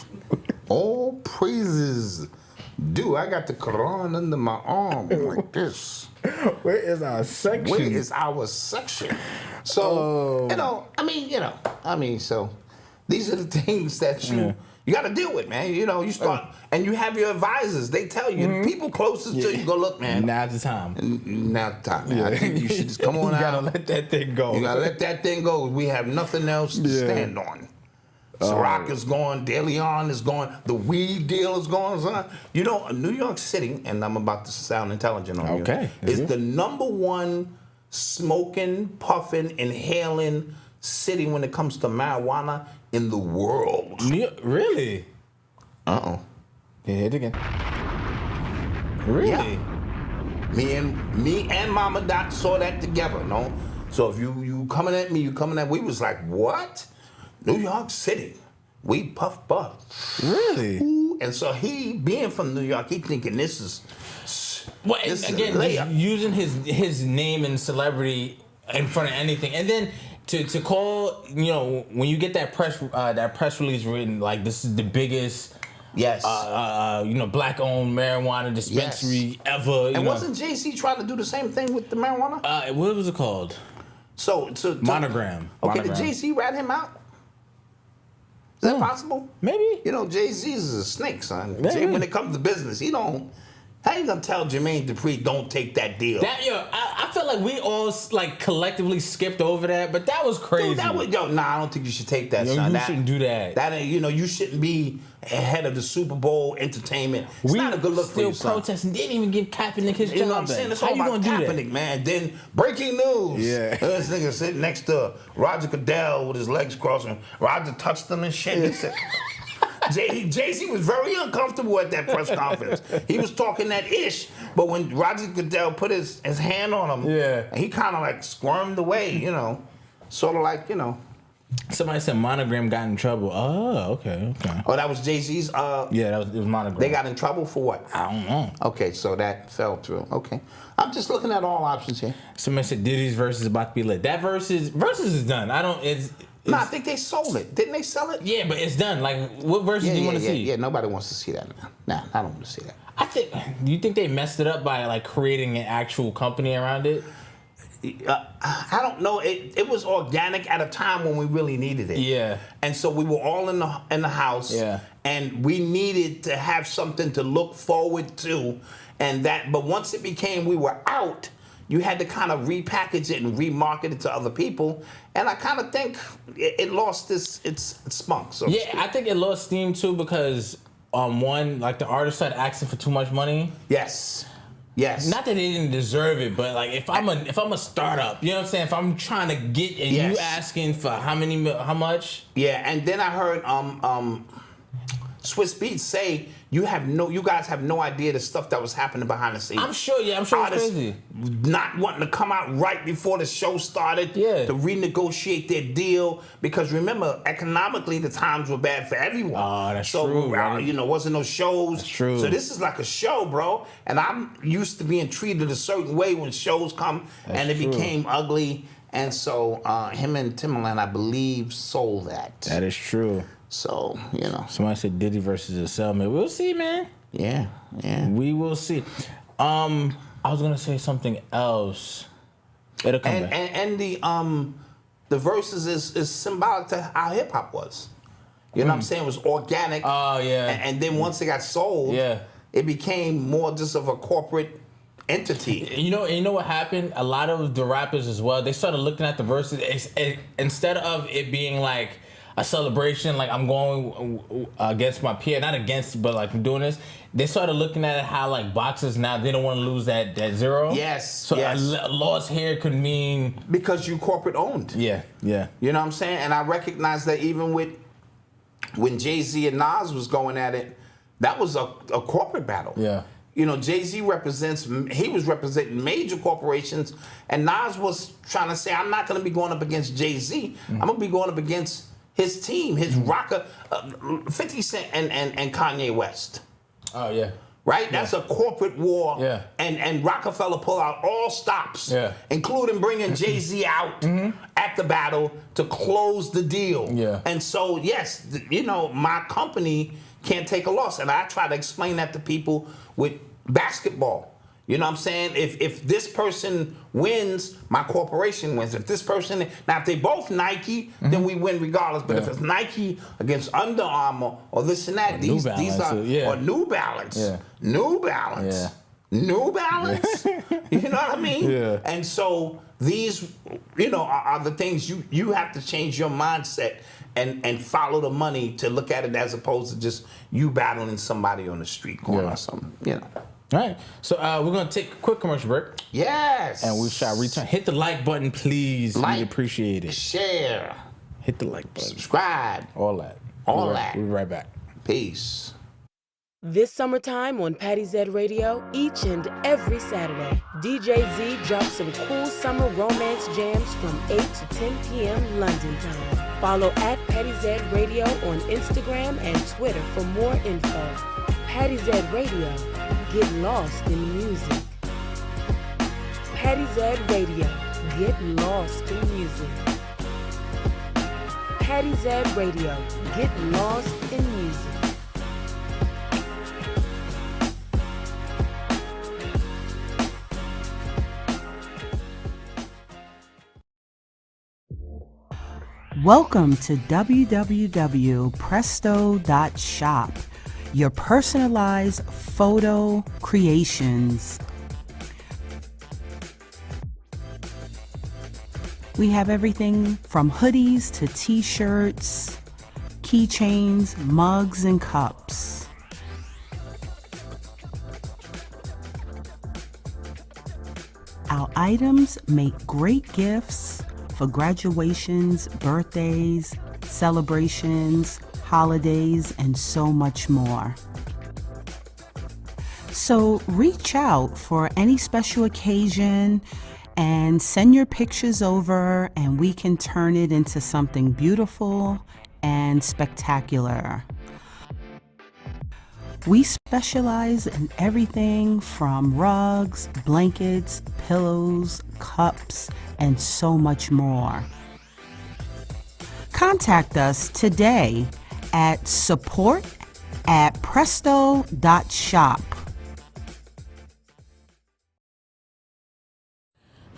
All praises due. I got the Quran under my arm like this. Where is our section? Where is our section? So, so these are the things that you got to deal with, man. You start, and you have your advisors. They tell you, the people closest to you, go, look, man. Now's the time. Now's the time, man. I think you should just come on out. You gotta let that thing go. You gotta let that thing go. We have nothing else to stand on. Ciroc is gone. De Leon is gone. The weed deal is gone. Son. New York City, and I'm about to sound intelligent on you. Okay. Is the number one smoking, puffing, inhaling city when it comes to marijuana in the world. Really? Uh-oh. Yeah, hit it again. Really? Yeah. Me and Mama Dot saw that together, no? So if you coming at me, we was like, what? New York City. We puff. Really? Ooh. And so he, being from New York, he thinking this is This again, just using his name and celebrity in front of anything, and then to call, when you get that press release written, like, this is the biggest, yes, black-owned marijuana dispensary ever. And wasn't Jay-Z trying to do the same thing with the marijuana? What was it called? So Monogram. Okay, Monogram. did Jay-Z rat him out? Is that possible? Maybe. Jay-Z is a snake, son. Maybe. When it comes to business, he don't. How you gonna tell Jermaine Dupri don't take that deal? I feel like we all collectively skipped over that, but that was crazy. Dude, I don't think you should take that, son. You shouldn't do that. That ain't, you shouldn't be ahead of the Super Bowl entertainment. It's not a good look for you, son. Still protesting. Didn't even give Kaepernick his job. You know what I'm saying? It's all about Kaepernick, man. Then breaking news. Yeah. This nigga sitting next to Roger Goodell with his legs crossing. Roger touched him and shit. He said, Jay-Z was very uncomfortable at that press conference. He was talking that ish, but when Roger Goodell put his hand on him, he kind of like squirmed away, sort of like, Somebody said Monogram got in trouble. Oh, okay. Oh, that was Jay-Z's? Yeah, it was Monogram. They got in trouble for what? I don't know. Okay, so that fell through. Okay. I'm just looking at all options here. Somebody said Diddy's verse is about to be lit. That verse is done. No, I think they sold it. Didn't they sell it? Yeah, but it's done. Like, what verses do you want to see? Yeah, nobody wants to see that now. Nah, I don't want to see that. Do you think they messed it up by creating an actual company around it? I don't know. It was organic at a time when we really needed it. Yeah. And so we were all in the house. Yeah. And we needed to have something to look forward to, but once it became we were out, you had to kind of repackage it and remarket it to other people. And I kind of think it lost its spunk. So I think it lost steam too because the artist started asking for too much money. Yes. Not that they didn't deserve it, but if I'm a startup, you know what I'm saying? If I'm trying to get and you asking for how much? Yeah, and then I heard Swiss Beats say you guys have no idea the stuff that was happening behind the scenes. I'm sure it's crazy. Not wanting to come out right before the show started to renegotiate their deal because remember, economically the times were bad for everyone. Oh, that's true. Wasn't no shows. That's true. So this is like a show, bro. And I'm used to being treated a certain way when shows come and it became ugly. And so him and Timbaland, I believe, sold that. That is true. So, you know. Somebody said Diddy versus the Cellmate. We'll see, man. Yeah. We will see. I was gonna say something else. It'll come back. And the verses is symbolic to how hip hop was. You know what I'm saying? It was organic. Oh yeah. And then once it got sold, it became more just of a corporate entity. You know what happened? A lot of the rappers as well, they started looking at the verses instead of it being like a celebration, like I'm going against my peer, not against, but like I'm doing this. They started looking at it how like boxers now, they don't want to lose that zero. Yes. So a loss here could mean because you corporate owned. Yeah. You know what I'm saying? And I recognize that even with when Jay-Z and Nas was going at it, that was a corporate battle. Yeah. You know, Jay-Z was representing major corporations, and Nas was trying to say, I'm not going to be going up against Jay-Z. I'm going to be going up against his team, his rocker, 50 Cent and Kanye West. Oh, yeah. Right? That's a corporate war. Yeah. And Rockefeller pulled out all stops, including bringing Jay-Z out at the battle to close the deal. Yeah. And so, yes, you know, my company can't take a loss. And I try to explain that to people with basketball. You know what I'm saying? If this person wins, my corporation wins. If this person, now if they both Nike, then we win regardless. But if it's Nike against Under Armour or this and that, these are or New Balance, New Balance, New Balance. You know what I mean? Yeah. And so these, you know, are the things you have to change your mindset and follow the money to look at it as opposed to just you battling somebody on the street corner or something. You know. All right, so we're going to take a quick commercial break. Yes. And we shall return. Hit the like button, please. We appreciate it. Share. Hit the like button. Subscribe. All that. All that. We'll be right back. Peace. This summertime on Patty Z Radio, each and every Saturday, DJ Z drops some cool summer romance jams from 8 to 10 p.m. London time. Follow at Patty Z Radio on Instagram and Twitter for more info. Patty Z Radio. Get lost in music. Patty Z Radio. Get lost in music. Patty Z Radio. Get lost in music. Welcome to www.presto.shop, your personalized photo creations. We have everything from hoodies to t-shirts, keychains, mugs, and cups. Our items make great gifts for graduations, birthdays, celebrations, holidays, and so much more. So reach out for any special occasion and send your pictures over, and we can turn it into something beautiful and spectacular. We specialize in everything from rugs, blankets, pillows, cups, and so much more. Contact us today at support@presto.shop.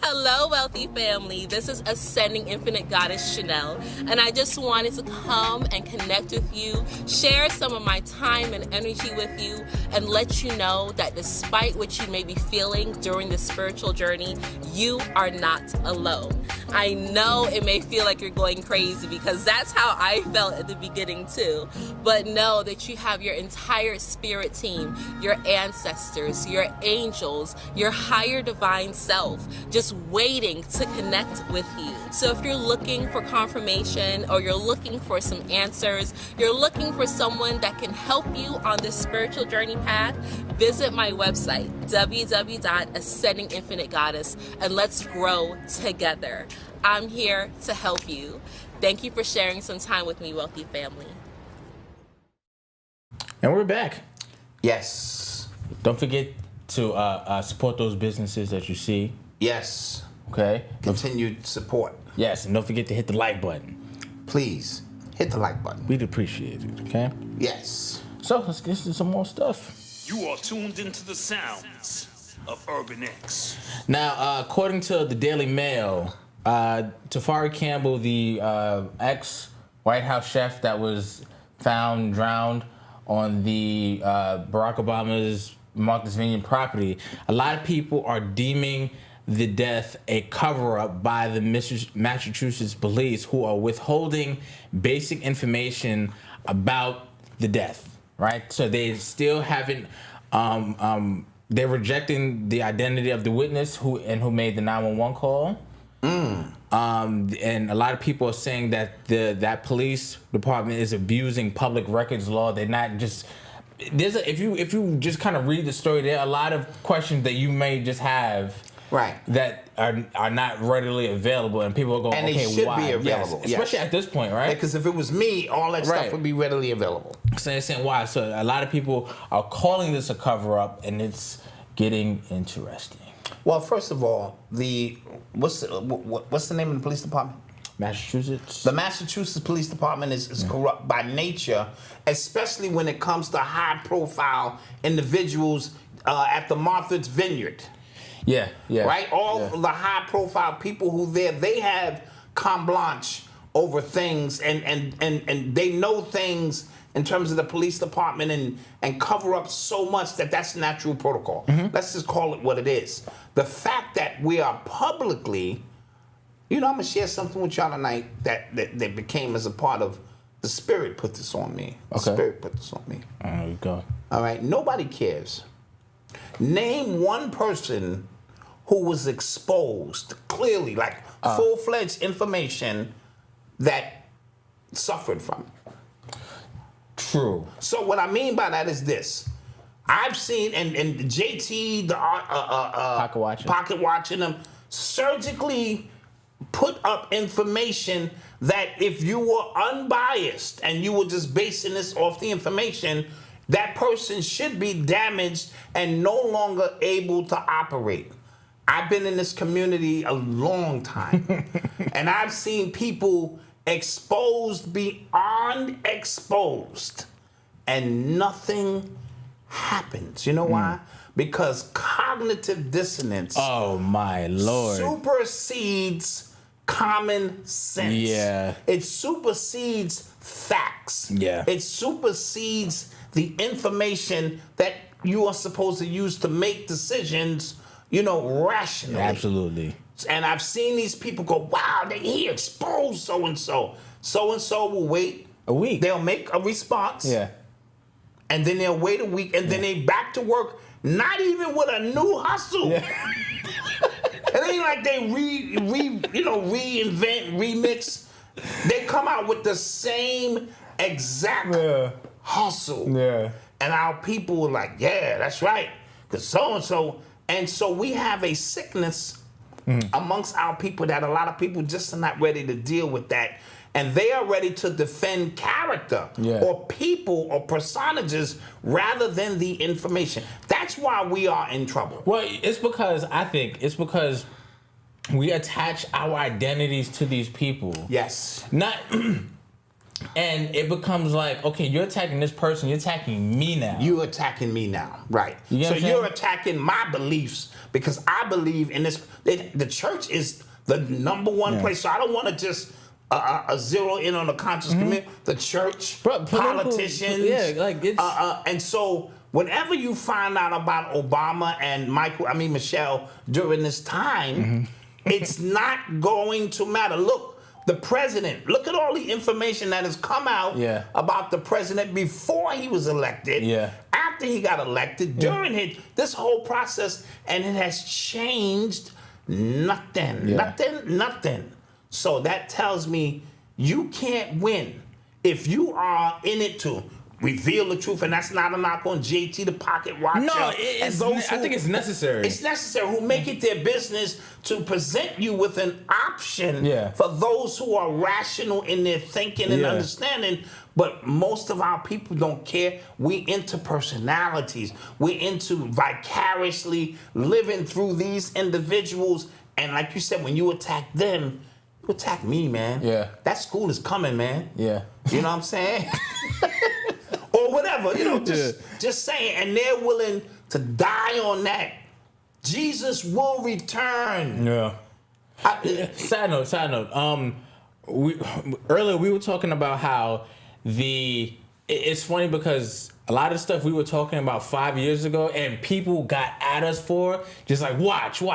Hello, wealthy family. This is Ascending Infinite Goddess Chanel, and I just wanted to come and connect with you, share some of my time and energy with you, and let you know that despite what you may be feeling during this spiritual journey, you are not alone. I know it may feel like you're going crazy because that's how I felt at the beginning too, but know that you have your entire spirit team, your ancestors, your angels, your higher divine self, just waiting to connect with you. So if you're looking for confirmation or you're looking for some answers, you're looking for someone that can help you on this spiritual journey path, visit my website, www.ascendinginfinitegoddess, and let's grow together. I'm here to help you. Thank you for sharing some time with me, wealthy family. And we're back. Yes. Don't forget to support those businesses that you see. Yes. Okay. continued support. Yes, and don't forget to hit the like button. Please hit the like button. We'd appreciate it. Okay. Yes. So let's get to some more stuff. You are tuned into the sounds of Urban X. Now, according to the Daily Mail, Tafari Campbell, the ex-White House chef that was found drowned on the Barack Obama's Martha's Vineyard property, a lot of people are deeming the death a cover-up by the Massachusetts police, who are withholding basic information about the death, right? So they still haven't, they're rejecting the identity of the witness who made the 911 call. And a lot of people are saying that that police department is abusing public records law. They're not just... if you just kind of read the story, there are a lot of questions that you may just have, right, that are not readily available, and people are going, and okay, they should why? be available, yes. Especially at this point, right? Because if it was me, all that stuff would be readily available. So they're saying why? So a lot of people are calling this a cover up, and it's getting interesting. Well, first of all, what's the name of the police department? Massachusetts. The Massachusetts Police Department is corrupt by nature, especially when it comes to high-profile individuals at the Martha's Vineyard. Yeah. Right? All the high-profile people who they have carte blanche over things, and they know things in terms of the police department and cover up so much that's natural protocol. Let's just call it what it is. The fact that we are publicly... I'm going to share something with y'all tonight that became as a part of the Spirit put this on me. The Spirit put this on me. There you go. All right. Nobody cares. Name one person who was exposed clearly, like full-fledged information that suffered from it. True. So what I mean by that is this. I've seen, and JT, the pocket watching them, surgically put up information that if you were unbiased and you were just basing this off the information, that person should be damaged and no longer able to operate. I've been in this community a long time, and I've seen people exposed beyond exposed, and nothing happens. You know why? Because cognitive dissonance, oh my Lord, supersedes common sense. Yeah. It supersedes facts. Yeah. It supersedes the information that you are supposed to use to make decisions, rationally. Absolutely. And I've seen these people go, wow, he exposed so-and-so. So-and-so will wait a week. They'll make a response. Yeah. And then they'll wait a week, and then they back to work, not even with a new hustle. Yeah. It ain't like they reinvent, remix. They come out with the same exact hustle. Yeah. And our people were like, yeah, that's right. Because so-and-so. And so we have a sickness amongst our people that a lot of people just are not ready to deal with that. And they are ready to defend character or people or personages rather than the information. That's why we are in trouble. Well, it's because we attach our identities to these people. Yes. Not, and it becomes like, okay, you're attacking this person, you're attacking me now. You're attacking me now, right? So you're attacking my beliefs because I believe in this. The church is the number one place. So I don't want to just zero in on the conscious community. The church, politicians, and so whenever you find out about Obama and Michelle during this time, it's not going to matter. Look, the president. Look at all the information that has come out about the president before he was elected. After he got elected, during this whole process, and it has changed nothing. Nothing. So that tells me you can't win if you are in it to reveal the truth, and that's not a knock on JT, the pocket watcher. No, I think it's necessary. It's necessary, who make it their business to present you with an option for those who are rational in their thinking and understanding. But most of our people don't care. We into personalities. We're into vicariously living through these individuals And like you said, when you attack them, you attack me, man. Yeah. That school is coming, man. Yeah. You know what I'm saying? Or whatever, just saying. And they're willing to die on that. Jesus will return. Yeah. Side note. Earlier we were talking about how it's funny because a lot of stuff we were talking about 5 years ago and people got at us for just like watch. And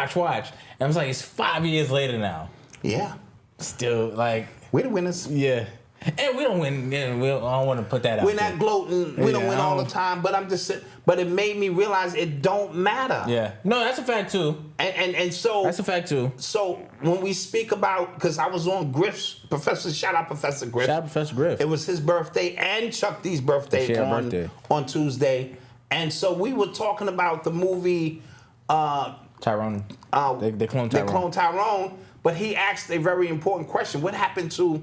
I was like, it's 5 years later now. Yeah. Still like we're the winners. Yeah. And we don't win. I don't want to put that out. We're not gloating. We don't win all the time. But I'm just. But it made me realize it don't matter. Yeah. No, that's a fact too. And so that's a fact too. So when we speak about, because I was on Griff's shout out Professor Griff. Shout out Professor Griff. It was his birthday and Chuck D's birthday on Tuesday, and so we were talking about the movie Tyrone. They cloned Tyrone. They cloned Tyrone, but he asked a very important question: what happened to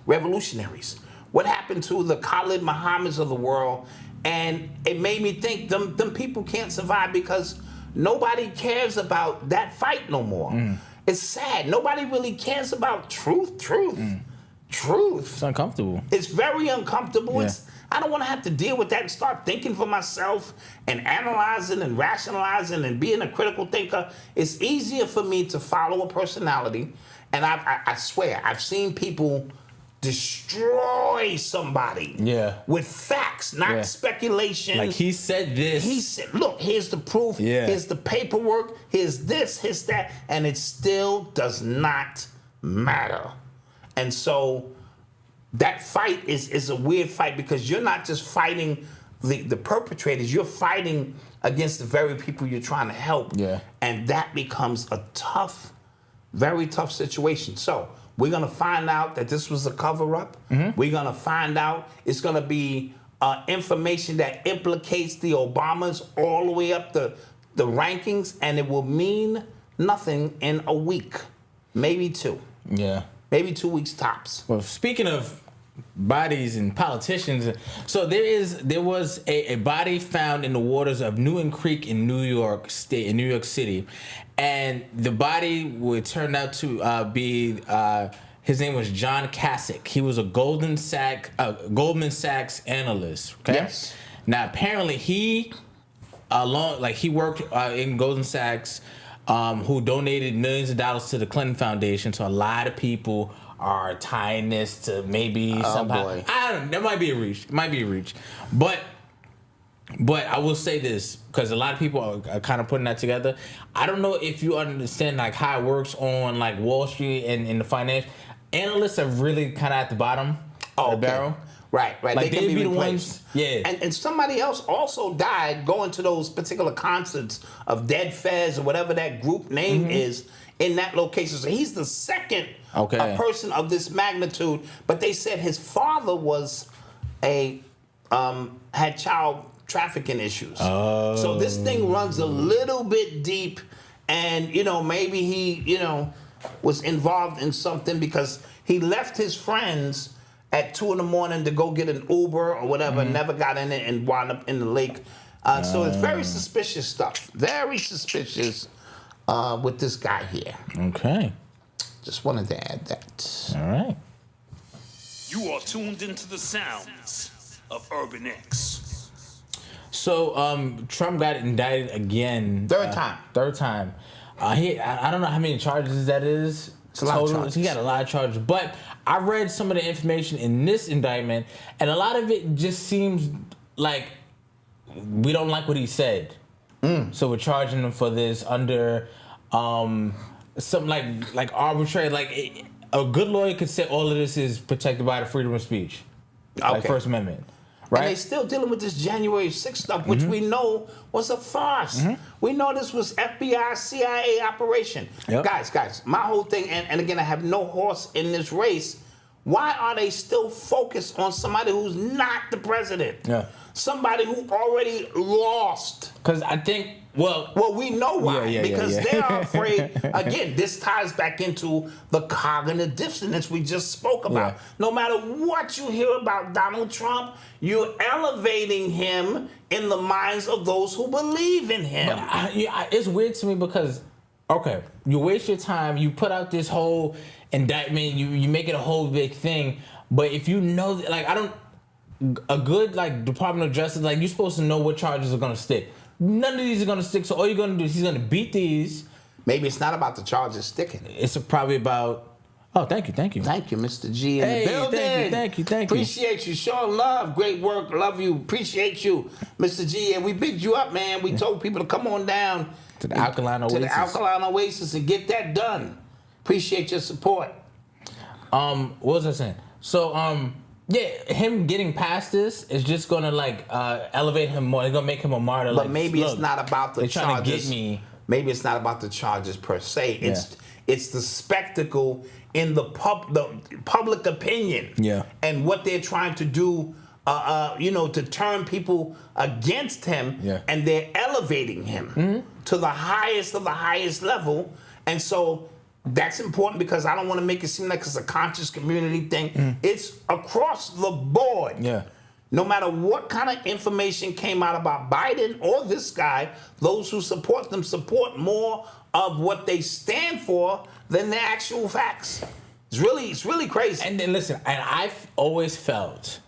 revolutionaries? What happened to the Khalid Muhammads of the world? And it made me think them people can't survive because nobody cares about that fight no more. It's sad. Nobody really cares about truth. It's uncomfortable. It's very uncomfortable. Yeah. I don't want to have to deal with that and start thinking for myself and analyzing and rationalizing and being a critical thinker. It's easier for me to follow a personality. And I swear, I've seen people destroy somebody with facts, not speculation. Like he said this. He said, look, here's the proof. Yeah. Here's the paperwork. Here's this, here's that. And it still does not matter. And so that fight is a weird fight because you're not just fighting the perpetrators. You're fighting against the very people you're trying to help. Yeah. And that becomes a tough, very tough situation. So we're going to find out that this was a cover-up. We're going to find out it's going to be information that implicates the Obamas all the way up the rankings, and it will mean nothing in a week, maybe two. Yeah. Maybe 2 weeks tops. Well, speaking of bodies and politicians, so there was a body found in the waters of Newton Creek in New York City, and the body would turn out to be his name was John Kasich. He was a Goldman Sachs analyst. Okay. Yes. Now apparently he worked in Goldman Sachs, who donated millions of dollars to the Clinton Foundation. So a lot of people are tying this to maybe somehow. Boy. I don't know. There might be a reach. It might be a reach. But I will say this, because a lot of people are kind of putting that together. I don't know if you understand like how it works on like Wall Street and in the finance. Analysts are really kind of at the bottom of the barrel. Right. Like they can be the replaced. ones. Yeah. And somebody else also died going to those particular concerts of Dead Fez or whatever that group name is in that location. So he's the second person of this magnitude. But they said his father was had child trafficking issues. Oh. So this thing runs a little bit deep, and maybe he was involved in something because he left his friends at 2 a.m. to go get an Uber or whatever, never got in it and wound up in the lake. So it's very suspicious stuff. Very suspicious with this guy here. Okay. Just wanted to add that. All right. You are tuned into the sounds of Urban X. So Trump got indicted again. Third time. I don't know how many charges that is. It's a lot of charges. He got a lot of charges. But I read some of the information in this indictment, and a lot of it just seems like we don't like what he said. So we're charging him for this under some like arbitrary. Like a good lawyer could say all of this is protected by the freedom of speech, like First Amendment. Right? And they still dealing with this January 6th stuff, which we know was a farce. We know this was FBI, CIA operation. Yep. Guys, my whole thing, and again, I have no horse in this race. Why are they still focused on somebody who's not the president? Yeah. Somebody who already lost. Because I think, well, we know why. Because they are afraid. Again, this ties back into the cognitive dissonance we just spoke about. Yeah. No matter what you hear about Donald Trump, you're elevating him in the minds of those who believe in him. But it's weird to me because Okay, you waste your time. You put out this whole indictment. You make it a whole big thing. But if you know, like, a good like Department of Justice, like, you're supposed to know what charges are gonna stick. None of these are gonna stick. So all you're gonna do is he's gonna beat these. Maybe it's not about the charges sticking. It's probably about. Oh, thank you. Thank you, Mr. G in the building. Thank you. Appreciate you. Show love. Great work. Love you. Appreciate you, Mr. G. And we bigged you up, man. We told people to come on down To the Alkaline Oasis. To the Alkaline Oasis and get that done. Appreciate your support. What was I saying? So, yeah, him getting past this is just gonna like elevate him more. It's gonna make him a martyr. But like, maybe look, it's not about the they're charges. trying to get me. Maybe it's not about the charges per se. It's the spectacle in the public opinion. Yeah. And what they're trying to do, to turn people against him. Yeah. And they're elevating him to the highest of the highest level. And so that's important because I don't want to make it seem like it's a conscious community thing. It's across the board. Yeah. No matter what kind of information came out about Biden or this guy, those who support them support more of what they stand for than the actual facts. It's really crazy. And then listen, and I've always felt,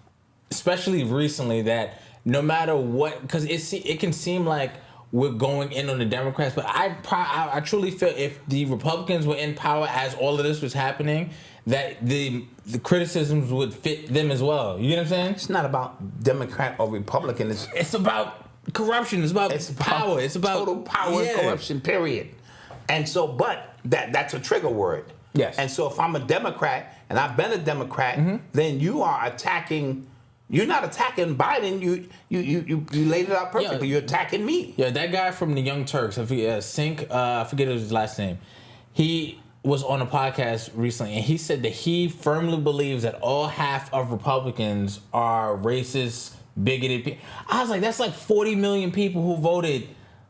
especially recently, that no matter what, because it can seem like we're going in on the Democrats, but I truly feel if the Republicans were in power as all of this was happening, that the criticisms would fit them as well. You get what I'm saying? It's not about Democrat or Republican. It's about corruption. It's about power. It's about total power and corruption, period. And so, but that's a trigger word. Yes. And so if I'm a Democrat, and I've been a Democrat, then you are attacking. You're not attacking Biden. You laid it out perfectly. You're attacking me. Yeah, that guy from the Young Turks, I forget his last name. He was on a podcast recently, and he said that he firmly believes that all half of Republicans are racist, bigoted people. I was like, that's like 40 million people who voted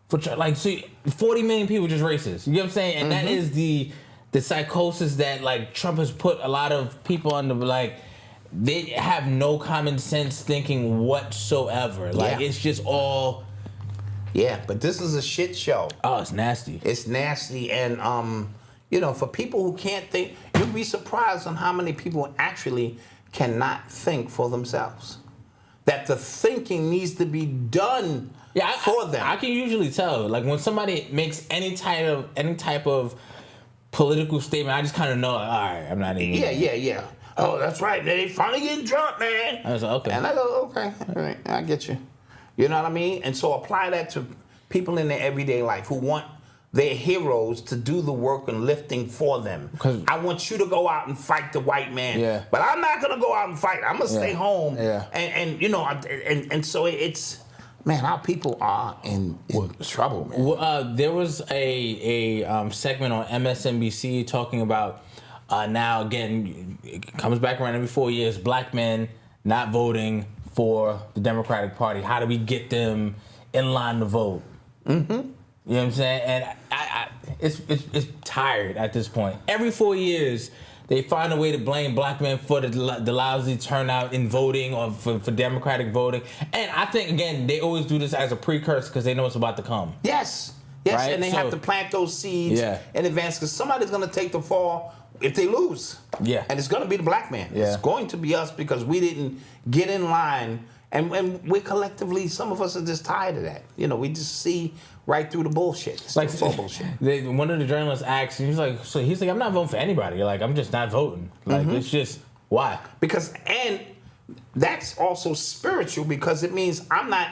for, like, so 40 million people just racist. You know what I'm saying? And that is the psychosis that, like, Trump has put a lot of people under, like, they have no common sense thinking whatsoever. Like, it's just all... Yeah, but this is a shit show. Oh, it's nasty. It's nasty, and, for people who can't think, you'll be surprised on how many people actually cannot think for themselves. That the thinking needs to be done for them. I can usually tell. Like, when somebody makes any type of political statement, I just kind of know, all right, I'm not even... Yeah. Oh, that's right. They finally getting drunk, man. I was like, okay. And I go, okay, all right, I get you. You know what I mean? And so apply that to people in their everyday life who want their heroes to do the work and lifting for them. I want you to go out and fight the white man. Yeah. But I'm not going to go out and fight. I'm going to stay home. Yeah. And so it's, man, our people are in trouble, man. There was a segment on MSNBC talking about now, again, it comes back around every 4 years, black men not voting for the Democratic Party. How do we get them in line to vote? Mm-hmm. You know what I'm saying? And it's tired at this point. Every 4 years, they find a way to blame black men for the lousy turnout in voting or for Democratic voting. And I think, again, they always do this as a precursor because they know it's about to come. Yes, right? And they have to plant those seeds in advance because somebody's going to take the fall if they lose. Yeah. And it's going to be the black man. Yeah. It's going to be us because we didn't get in line. And we're collectively, some of us are just tired of that. We just see right through the bullshit. It's like all bullshit. One of the journalists asked, he's like, I'm not voting for anybody. Like, I'm just not voting. Like, it's just, why? And that's also spiritual because it means I'm not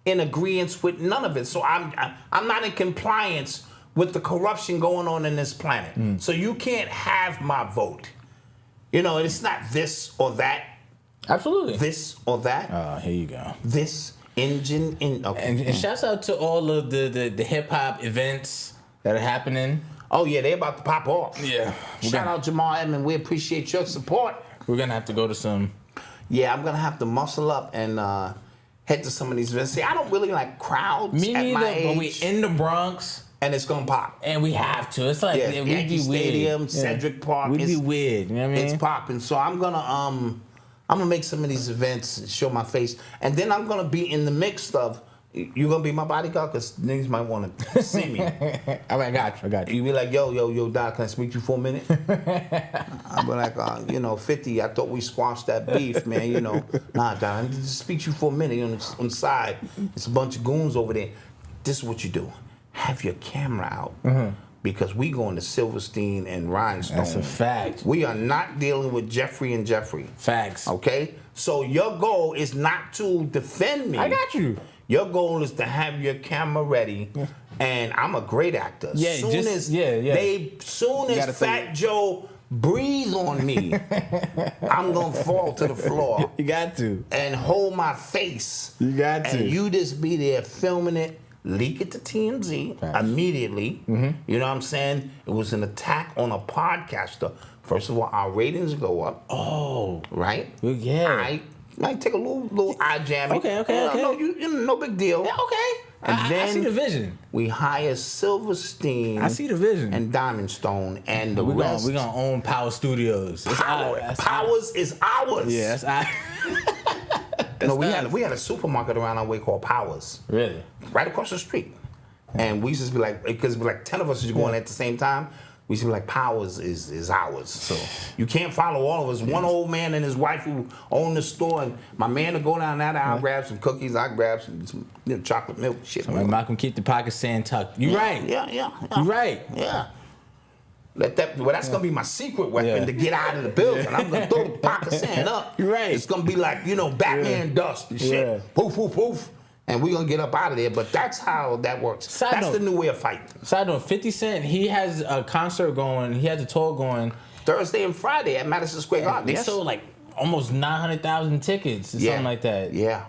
in agreement with none of it. So I'm not in compliance with the corruption going on in this planet. So you can't have my vote. It's not this or that. Absolutely. This or that. Oh, here you go. This engine in. Okay. And shouts out to all of the hip hop events that are happening. Oh yeah, they about to pop off. Yeah. Shout out Jamal Edmond. We appreciate your support. We're gonna have to go to some. Yeah, I'm gonna have to muscle up and head to some of these events. See, I don't really like crowds. Me at neither. My age, but we in the Bronx. And it's gonna pop. And we have to. It's like we be Yankee Stadium, weird. Cedric Park. We'd be weird. You know what I mean? It's popping. So I'm gonna make some of these events and show my face. And then I'm gonna be in the mix of You gonna be my bodyguard? Because niggas might want to see me. I got you. You be like, yo, Doc, can I speak to you for a minute? I'll be like, 50, I thought we squashed that beef, man. Nah, Doc, I need to speak to you for a minute. On the side, it's a bunch of goons over there. This is what you do. Have your camera out. Because we going to Silverstein and Rhinestone. That's a fact. We are not dealing with Jeffrey and Jeffrey. Facts. Okay? So your goal is not to defend me. I got you. Your goal is to have your camera ready, and I'm a great actor. Yeah, Soon as Fat Joe breathe on me, I'm gonna fall to the floor. You got to. And hold my face. You got to. And you just be there filming it, leak it to TMZ immediately. You know what I'm saying? It was an attack on a podcaster. First of all, our ratings go up. Oh. Right? Yeah. Might take a little eye jamming. Okay. No big deal. Yeah, okay. And then I see the vision. We hire Silverstein. I see the vision. And Diamond Stone and the rest. We're gonna own Power Studios. Powers is ours. Yeah, that's ours. No, we had a supermarket around our way called Powers. Really? Right across the street. And we used to be like, because 10 of us was going at the same time. We used to be like, Powers is ours. So you can't follow all of us. One old man and his wife who own the store, and my man would go down that aisle, grab some cookies, I grab some chocolate milk, shit. So Malcolm, keep the pockets sand tucked. You right. Yeah. You right. Yeah. That's gonna be my secret weapon to get out of the building. I'm gonna throw the pocket sand up. You're right. It's gonna be like, Batman dust and shit. Yeah. Poof, poof, poof. And we're gonna get up out of there. But that's how that works. That's the new way of fighting. Side note, 50 Cent, he has a concert going, he has a tour going. Thursday and Friday at Madison Square Garden. They sold like almost 900,000 tickets or something like that. Yeah.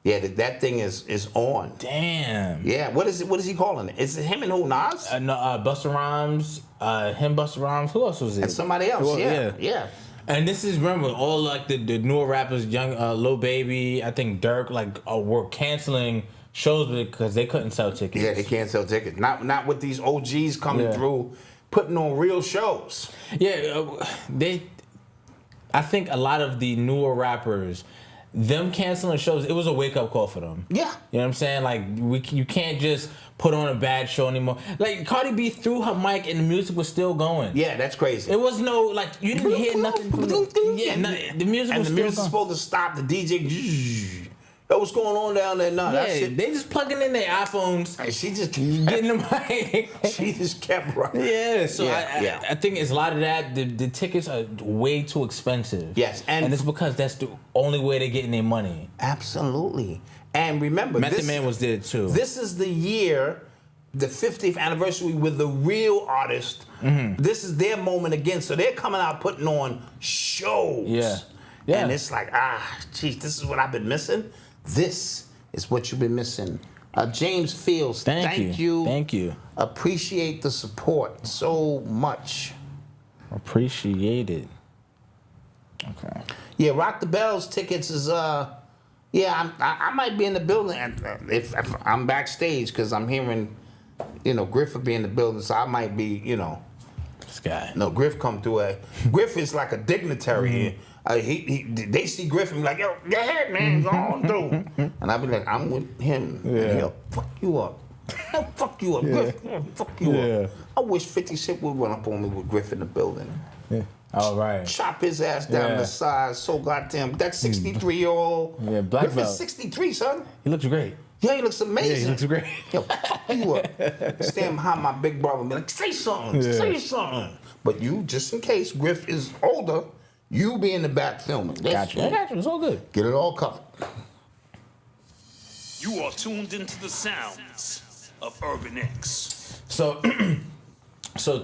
Yeah, that thing is on. Damn. Yeah, what is he calling it? Is it him and who, Nas? Busta Rhymes, Busta Rhymes. Who else was it? And somebody else, yeah. And this is, remember, all like the newer rappers, young Lil Baby, I think Dirk, were canceling shows because they couldn't sell tickets. Yeah, they can't sell tickets. Not with these OGs coming through, putting on real shows. Yeah, I think a lot of the newer rappers, them canceling shows, it was a wake-up call for them. Yeah. You know what I'm saying? Like, you can't just put on a bad show anymore. Like, Cardi B threw her mic and the music was still going. Yeah, that's crazy. It was no, you didn't hear nothing from the music was still going. Supposed to stop, the DJ, what's going on down there? No, that shit. They just plugging in their iPhones. And she just getting the mic. She just kept running. Yeah, so I think it's a lot of that. The tickets are way too expensive. Yes, and it's because that's the only way they're getting their money. Absolutely. And remember, Method Man was there too. This is the year, the 50th anniversary with the real artist. Mm-hmm. This is their moment again. So they're coming out putting on shows. Yeah. And it's like, geez, this is what I've been missing. This is what you've been missing. James Fields, thank you. Thank you. Appreciate the support so much. Appreciate it. Okay. Yeah, Rock the Bells tickets is I might be in the building if I'm backstage because I'm hearing, Griff will be in the building, so I might be, This guy. No, Griff come through. Griff is like a dignitary. They see Griff and be like, yo, go ahead, man, go on through. And I be like, I'm with him. Yeah. He'll fuck you up. He'll fuck you up, Griff. He'll fuck you up. I wish 50 Cent would run up on me with Griff in the building. Yeah. All right. Chop his ass down the side so goddamn. That 63-year-old. Yeah, black Griff belt. is 63, son. He looks great. Yeah, he looks amazing. Yeah, he looks great. Yo, fuck you up. Stand behind my big brother and be like, say something, say something. But you, just in case Griff is older, you be in the back filming. Gotcha. I got you. It's all good. Get it all covered. You are tuned into the sounds of Urban X. So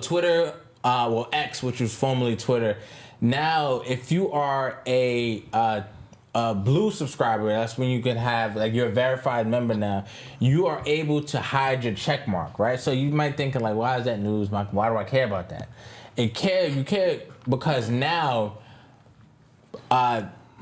Twitter, X, which was formerly Twitter, now if you are a blue subscriber, that's when you can have, you're a verified member now, you are able to hide your check mark, right? So you might think, why is that news, Mike? Why do I care about that? You care because now,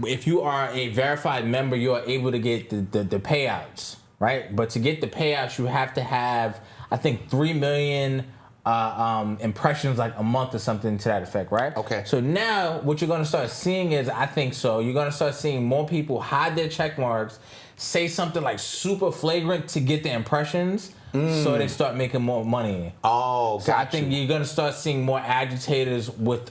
if you are a verified member, you are able to get the payouts, right? But to get the payouts, you have to have, I think, 3 million impressions like a month or something to that effect, right? Okay. So now what you're gonna start seeing is, I think so, you're gonna start seeing more people hide their check marks, say something like super flagrant to get the impressions, so they start making more money. Oh, so I think you're gonna start seeing more agitators with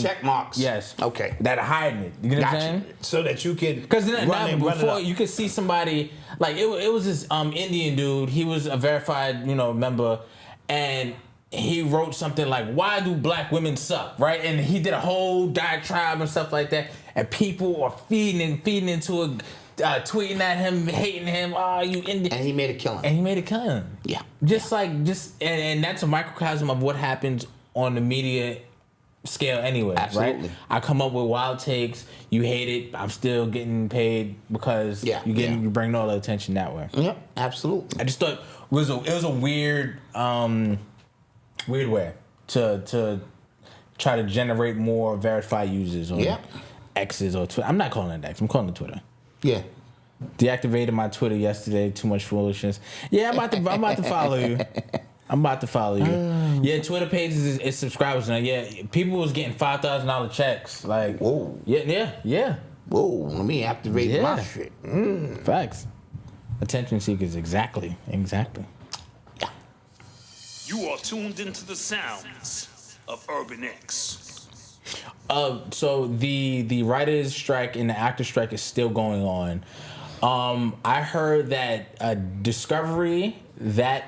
check marks. Yes. Okay. That are hiding it. You know what I'm saying? So that you can Because before you could see somebody like it was this Indian dude. He was a verified member, and he wrote something like, "Why do black women suck?" Right, and he did a whole diatribe and stuff like that, and people are feeding into it. Tweeting at him, hating him, you Indian. And he made a killing. Yeah. And that's a microcosm of what happens on the media scale anyway, Absolutely. right? I come up with wild takes, you hate it, I'm still getting paid because you bring all the attention that way. Yep, absolutely. I just thought it was a weird way to try to generate more verified users on X's or Twitter. I'm not calling it X, I'm calling it Twitter. Yeah. Deactivated my Twitter yesterday. Too much foolishness. Yeah, I'm about to follow you. Yeah, Twitter pages is subscribers now. Yeah, people was getting $5,000 checks. Like, whoa. Yeah. Whoa, let me activate my shit. Facts. Attention seekers, exactly. Yeah. You are tuned into the sounds of Urban X. So the writers' strike and the actors' strike is still going on. I heard that Discovery, the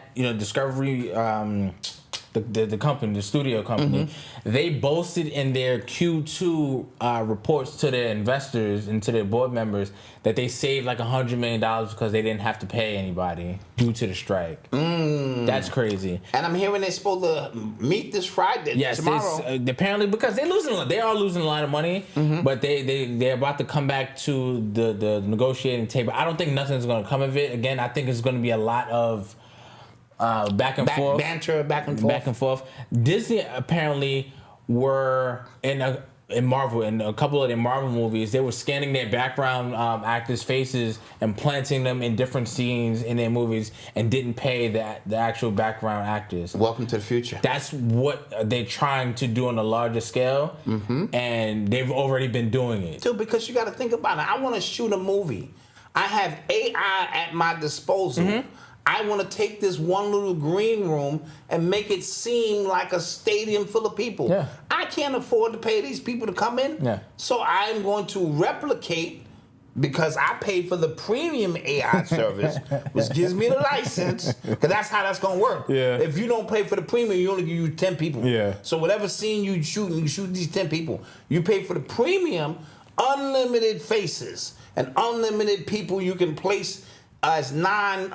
company, the studio company, they boasted in their Q2 reports to their investors and to their board members that they saved like $100 million because they didn't have to pay anybody due to the strike. That's crazy. And I'm hearing they're supposed to meet this Friday. Yes, tomorrow. Apparently because they are losing a lot of money, but they're about to come back to the negotiating table. I don't think nothing's going to come of it. Again, I think it's going to be a lot of back and forth. Banter, back and forth. Disney apparently were in Marvel, in a couple of their Marvel movies, they were scanning their background actors' faces and planting them in different scenes in their movies and didn't pay the actual background actors. Welcome to the future. That's what they're trying to do on a larger scale, and they've already been doing it. Dude, because you got to think about it. I want to shoot a movie. I have AI at my disposal. I want to take this one little green room and make it seem like a stadium full of people. Yeah. I can't afford to pay these people to come in. Yeah. So I'm going to replicate, because I pay for the premium AI service, which gives me the license, because that's how that's going to work. Yeah. If you don't pay for the premium, you only give you 10 people. Yeah. So whatever scene you shoot these 10 people. You pay for the premium, unlimited faces, and unlimited people you can place as playable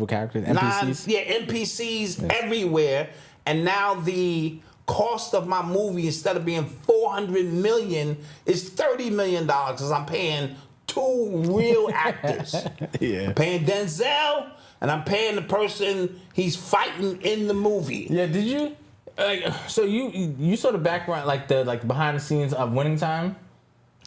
characters, NPCs. NPCs everywhere. And now the cost of my movie, instead of being $400 million, is $30 million because I'm paying 2 real actors. I'm paying Denzel, and I'm paying the person he's fighting in the movie. Yeah, did you? So you saw the background, like the behind the scenes of Winning Time?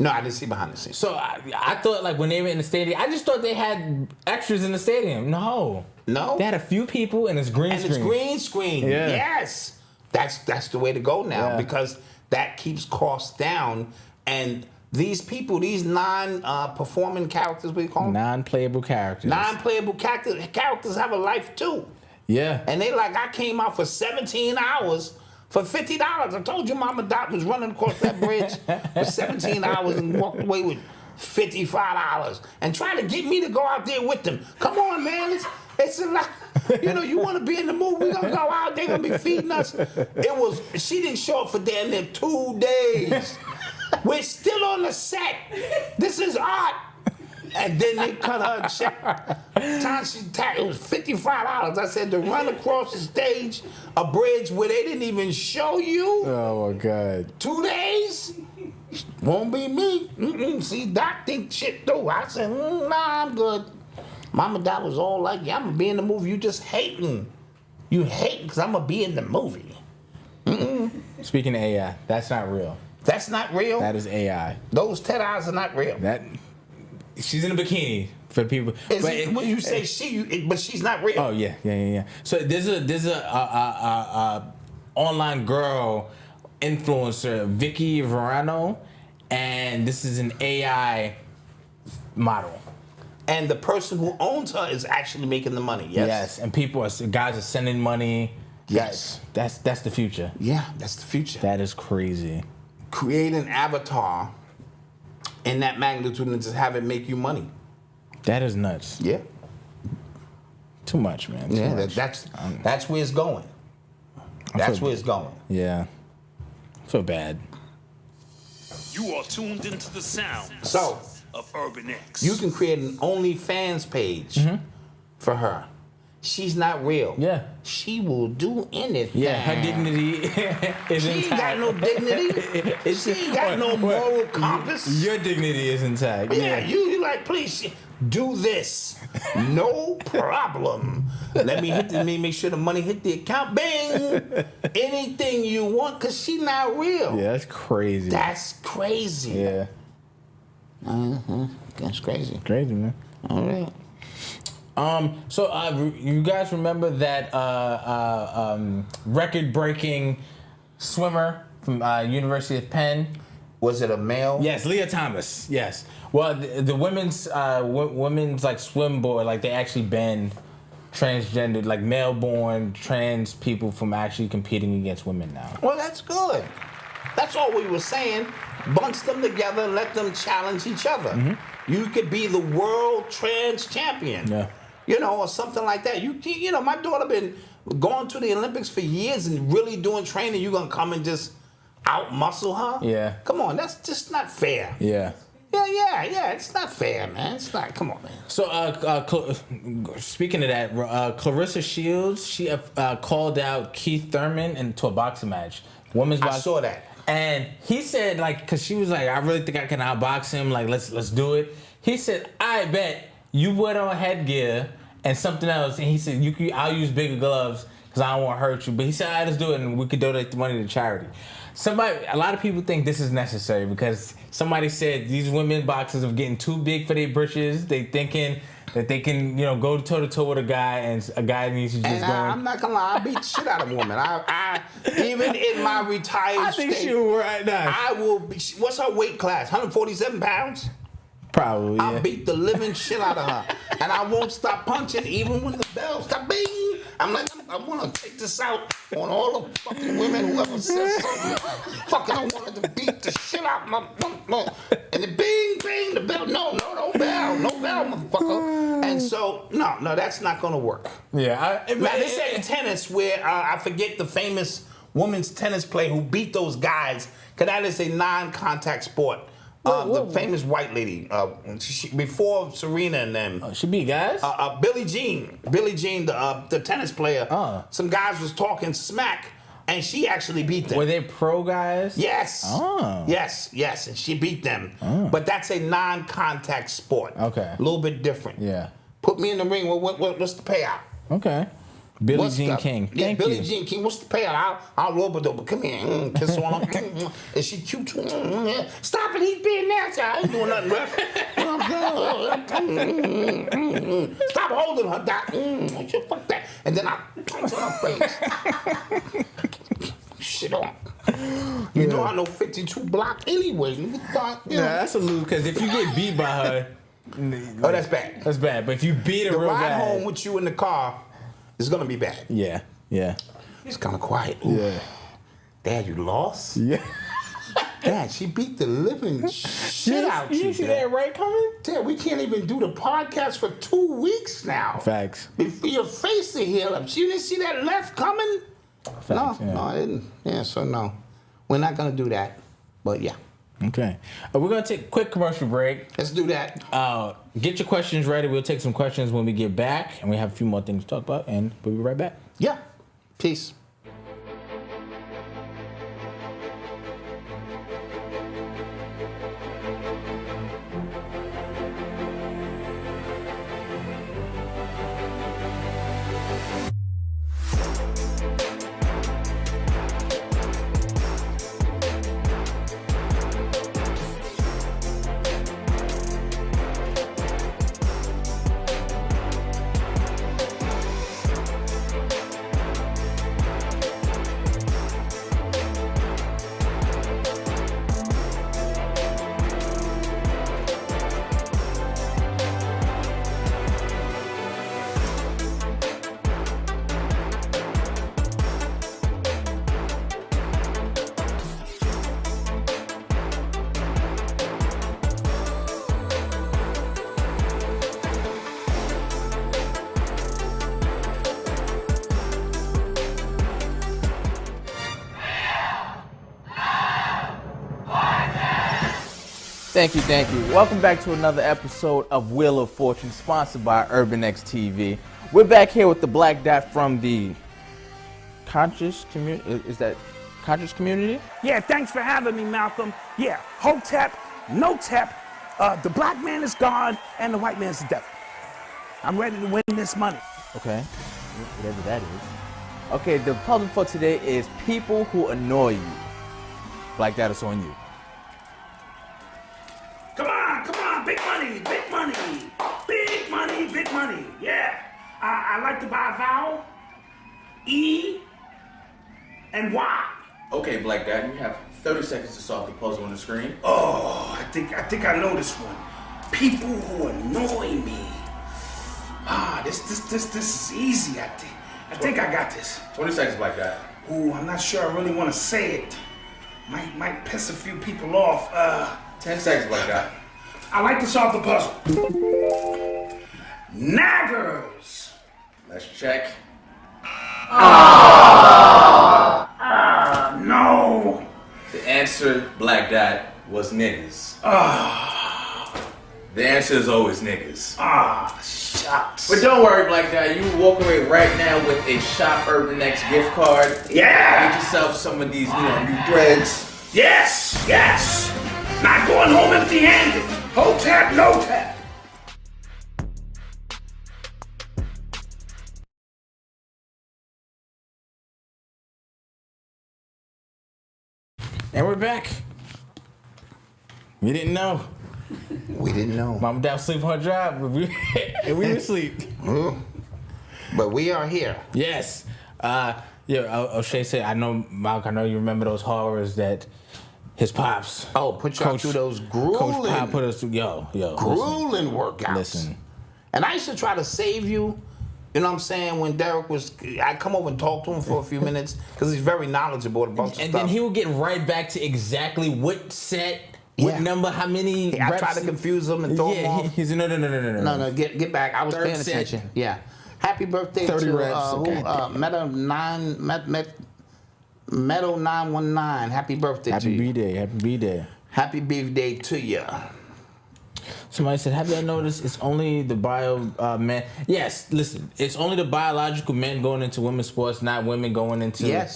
No, I didn't see behind the scenes. So I thought, like, when they were in the stadium, I just thought they had extras in the stadium. No. They had a few people and it's green screen. And it's green screen. Yeah. Yes. That's the way to go now, because that keeps costs down. And these people, these non-performing characters, what do you call them? Non-playable characters. Non-playable characters have a life too. Yeah. And they like, I came out for 17 hours for $50. I told you Mama Doc was running across that bridge for 17 hours and walked away with $55 and trying to get me to go out there with them. Come on, man. It's a lot. You want to be in the movie, we're going to go out, they're going to be feeding us. She didn't show up for damn near 2 days. We're still on the set. This is art. And then they cut her a check. It was $55. I said, to run across the stage, a bridge where they didn't even show you. Oh, my God. 2 days? Won't be me. See, Doc think shit through. I said, nah, I'm good. Mama Doc was all like, yeah, I'm going to be in the movie. You just hating. You hating because I'm going to be in the movie. Speaking of AI, that's not real. That's not real? That is AI. Those 10 eyes are not real. She's in a bikini. for people. When you say but she's not real. Oh yeah. So there's a online girl influencer, Vicky Verano, and this is an AI model. And the person who owns her is actually making the money. Yes. Yes, and guys are sending money. Yes. That's the future. Yeah, that's the future. That is crazy. Create an avatar in that magnitude and just have it make you money. That is nuts. Yeah. Too much, man. Too much. That's where it's going. That's where it's going. Yeah. I feel bad. You are tuned into the sounds of Urban X. You can create an OnlyFans page for her. She's not real. Yeah. She will do anything. Yeah, her dignity is intact. She ain't got no dignity. She ain't got no moral compass. Your dignity is intact. Yeah, you like, please do this. No problem. Let me make sure the money hit the account. Bing! Anything you want, because she not real. Yeah, that's crazy. That's crazy. Yeah. That's crazy. Crazy, man. All right. So you guys remember that record-breaking swimmer from University of Penn? Was it a male? Yes, Leah Thomas. Yes. Well, the women's like swim board, like they actually banned transgendered, like male-born trans people from actually competing against women now. Well, that's good. That's all we were saying. Bunch them together and let them challenge each other. You could be the world trans champion. Yeah. Or something like that. You know, my daughter been going to the Olympics for years and really doing training. You gonna come and just out muscle her? Yeah. Come on, that's just not fair. Yeah. Yeah. It's not fair, man. It's not. Come on, man. So, speaking of that, Clarissa Shields, she called out Keith Thurman into a boxing match. Women's boxing. I saw that. And he said, like, because she was like, I really think I can outbox him. Like, let's do it. He said, I bet you put on headgear and something else. And he said, I'll use bigger gloves because I don't want to hurt you. But he said, all right, let's do it, and we could donate the money to charity. A lot of people think this is necessary because somebody said these women boxers are getting too big for their britches. They thinking that they can, go toe to toe with a guy, and a guy needs to just go. I'm not gonna lie, I beat the shit out of a woman. I even in my retired I think state, she will right now. I will be. What's her weight class? 147 pounds. Probably. Yeah. I beat the living shit out of her, and I won't stop punching even when the bell stop bing. I'm like, I want to take this out on all the fucking women who ever said something. Fucking, I wanted to beat the shit out my, and the bing, the bell. No bell, motherfucker. And so, no, that's not gonna work. Yeah. Now, this ain't tennis where I forget the famous women's tennis player who beat those guys, because that is a non-contact sport. The famous white lady, before Serena and them. She beat guys? Billie Jean, the tennis player. Some guys was talking smack, and she actually beat them. Were they pro guys? Yes. Oh. Yes, and she beat them. But that's a non-contact sport. Okay. A little bit different. Yeah. Put me in the ring. What's the payout? Okay. Billie Jean King. Yeah, Thank Billie you. Jean King. What's the payout? I'll roll it over. Come here. Kiss on her. Is she cute too? Yeah. Stop it. He's being nasty. I ain't doing nothing, ref. Stop holding her, Doc. Fuck that. And then I punch her face. Shit on. You know I know 52 block anyway. That's a lose, because if you get beat by her. Oh, that's bad. That's bad. But if you beat her the real ride bad. home with you in the car is gonna be bad. Yeah. It's kind of quiet. Ooh. Yeah. Dad, you lost? Yeah. Dad, she beat the living shit out you. You see that right coming? Dad, we can't even do the podcast for 2 weeks now. Facts. Before your face to heal up. You didn't see that left coming? Facts, No, I didn't. Yeah, so no. We're not gonna do that. But yeah. Okay. We're going to take a quick commercial break. Let's do that. Get your questions ready. We'll take some questions when we get back. And we have a few more things to talk about. And we'll be right back. Yeah. Peace. Thank you. Welcome back to another episode of Wheel of Fortune, sponsored by Urban X TV. We're back here with the Black Dot from the Conscious Community. Is that Conscious Community? Yeah, thanks for having me, Malcolm. Yeah, Hotep, no tep, the black man is God and the white man's the devil. I'm ready to win this money. Okay, whatever that is. Okay, the puzzle for today is people who annoy you. Black Dot is on you. Come on, big money, yeah. I like to buy a vowel, E, and Y. Okay, Black Dot, you have 30 seconds to solve the puzzle on the screen. Oh, I think I know this one. People who annoy me. This is easy. I think I got this. 20 seconds, Black Dot. Ooh, I'm not sure I really want to say it. Might piss a few people off. 10 seconds, Black Dot. I like to solve the puzzle. Naggers. Let's check. No. The answer, Black Dot, was niggas. The answer is always niggas. Shucks. But don't worry, Black Dot. You will walk away right now with a Shop Urban X gift card. Yeah. Get yourself some of these, new threads. Yes. Not going home empty-handed. Hotep, no tap. And we're back. We didn't know. Mom and Dad was asleep on her job, but we were asleep. But we are here. Yes. O'Shea said, I know you remember those horrors that his pops. Oh, put y'all through those grueling. Coach Pop put us through, grueling workouts. Listen. And I used to try to save you. You know what I'm saying? When Derek I'd come over and talk to him for a few minutes because he's very knowledgeable about stuff. And then he would get right back to exactly what set, what number, how many reps. I tried to confuse him and throw him off. He's no. No, get back. I was Third paying set. attention. Yeah. Happy birthday 30 to reps. Meadow 919. Happy birthday to you. Happy birthday to you. Somebody said, have y'all noticed it's only the men? Yes, listen, it's only the biological men going into women's sports, not women going into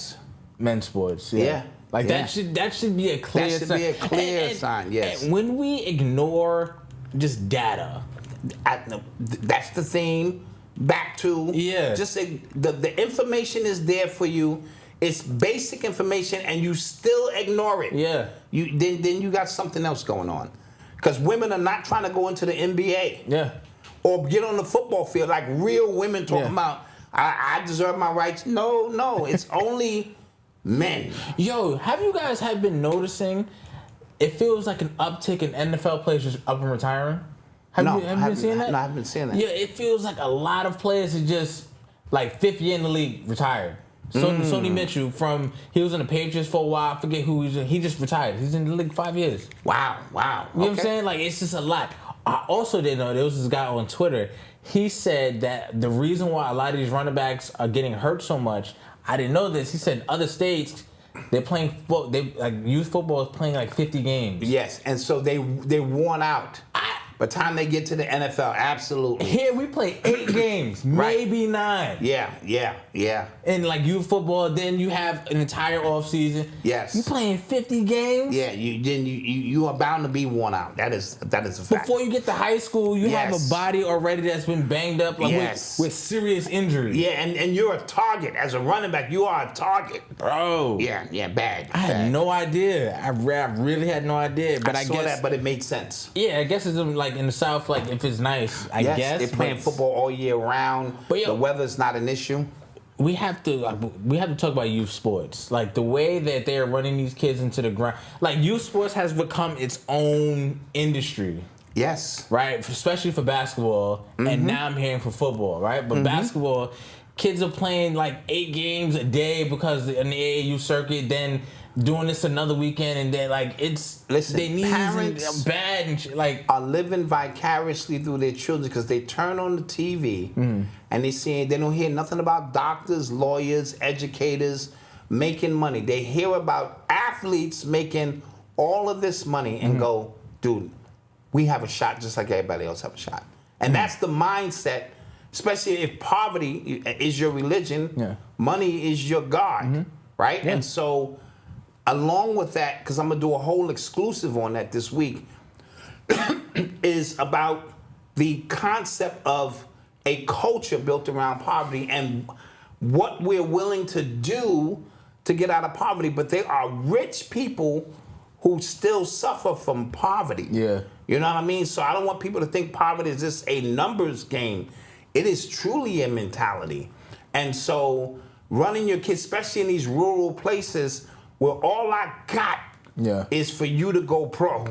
men's sports. Yeah. That should be a clear sign. That should be a clear sign, yes. And when we ignore just data. That's the theme. Back to just the information is there for you. It's basic information, and you still ignore it. Yeah. Then you got something else going on, because women are not trying to go into the NBA. Yeah. Or get on the football field like real women talking about. I deserve my rights. No, it's only men. Yo, have you guys been noticing? It feels like an uptick in NFL players just up and retiring. Have you been seeing that? No, I haven't been seeing that. Yeah, it feels like a lot of players are just like 5th year in the league retired. Sonny Mitchell he was in the Patriots for a while. I forget who he just retired. He's in the league 5 years. Wow. You know what I'm saying? Like, it's just a lot. I also didn't know there was this guy on Twitter. He said that the reason why a lot of these running backs are getting hurt so much, I didn't know this. He said in other states they're playing youth football is playing like 50 games. Yes, and so they're worn out. By the time they get to the NFL, absolutely. Here we play 8 games, maybe 9. Yeah. And like youth football, then you have an entire off season. Yes. You playing 50 games? Yeah, you are bound to be worn out. That is a fact. Before you get to high school, you have a body already that's been banged up with serious injuries. Yeah, and you're a target. As a running back, you are a target. Bro. Yeah, bad. I had no idea. I really had no idea. But I saw guess that, but it made sense. Yeah, I guess it's like in the South, like if it's nice, I guess. They're playing football all year round. But the weather's not an issue. We have to talk about youth sports. Like the way that they're running these kids into the ground. Like youth sports has become its own industry. Yes. Right? Especially for basketball. And now I'm hearing for football, right? But basketball, kids are playing like 8 games a day because in the AAU circuit, then doing this another weekend, and then like they need parents bad and shit, like are living vicariously through their children because they turn on the TV and they don't hear nothing about doctors, lawyers, educators making money. They hear about athletes making all of this money and go, dude, we have a shot just like everybody else have a shot. And that's the mindset, especially if poverty is your religion, money is your God, right? And so along with that, because I'm going to do a whole exclusive on that this week, is about the concept of a culture built around poverty and what we're willing to do to get out of poverty. But there are rich people who still suffer from poverty. Yeah. You know what I mean? So I don't want people to think poverty is just a numbers game. It is truly a mentality. And so running your kids, especially in these rural places where all I got is for you to go pro.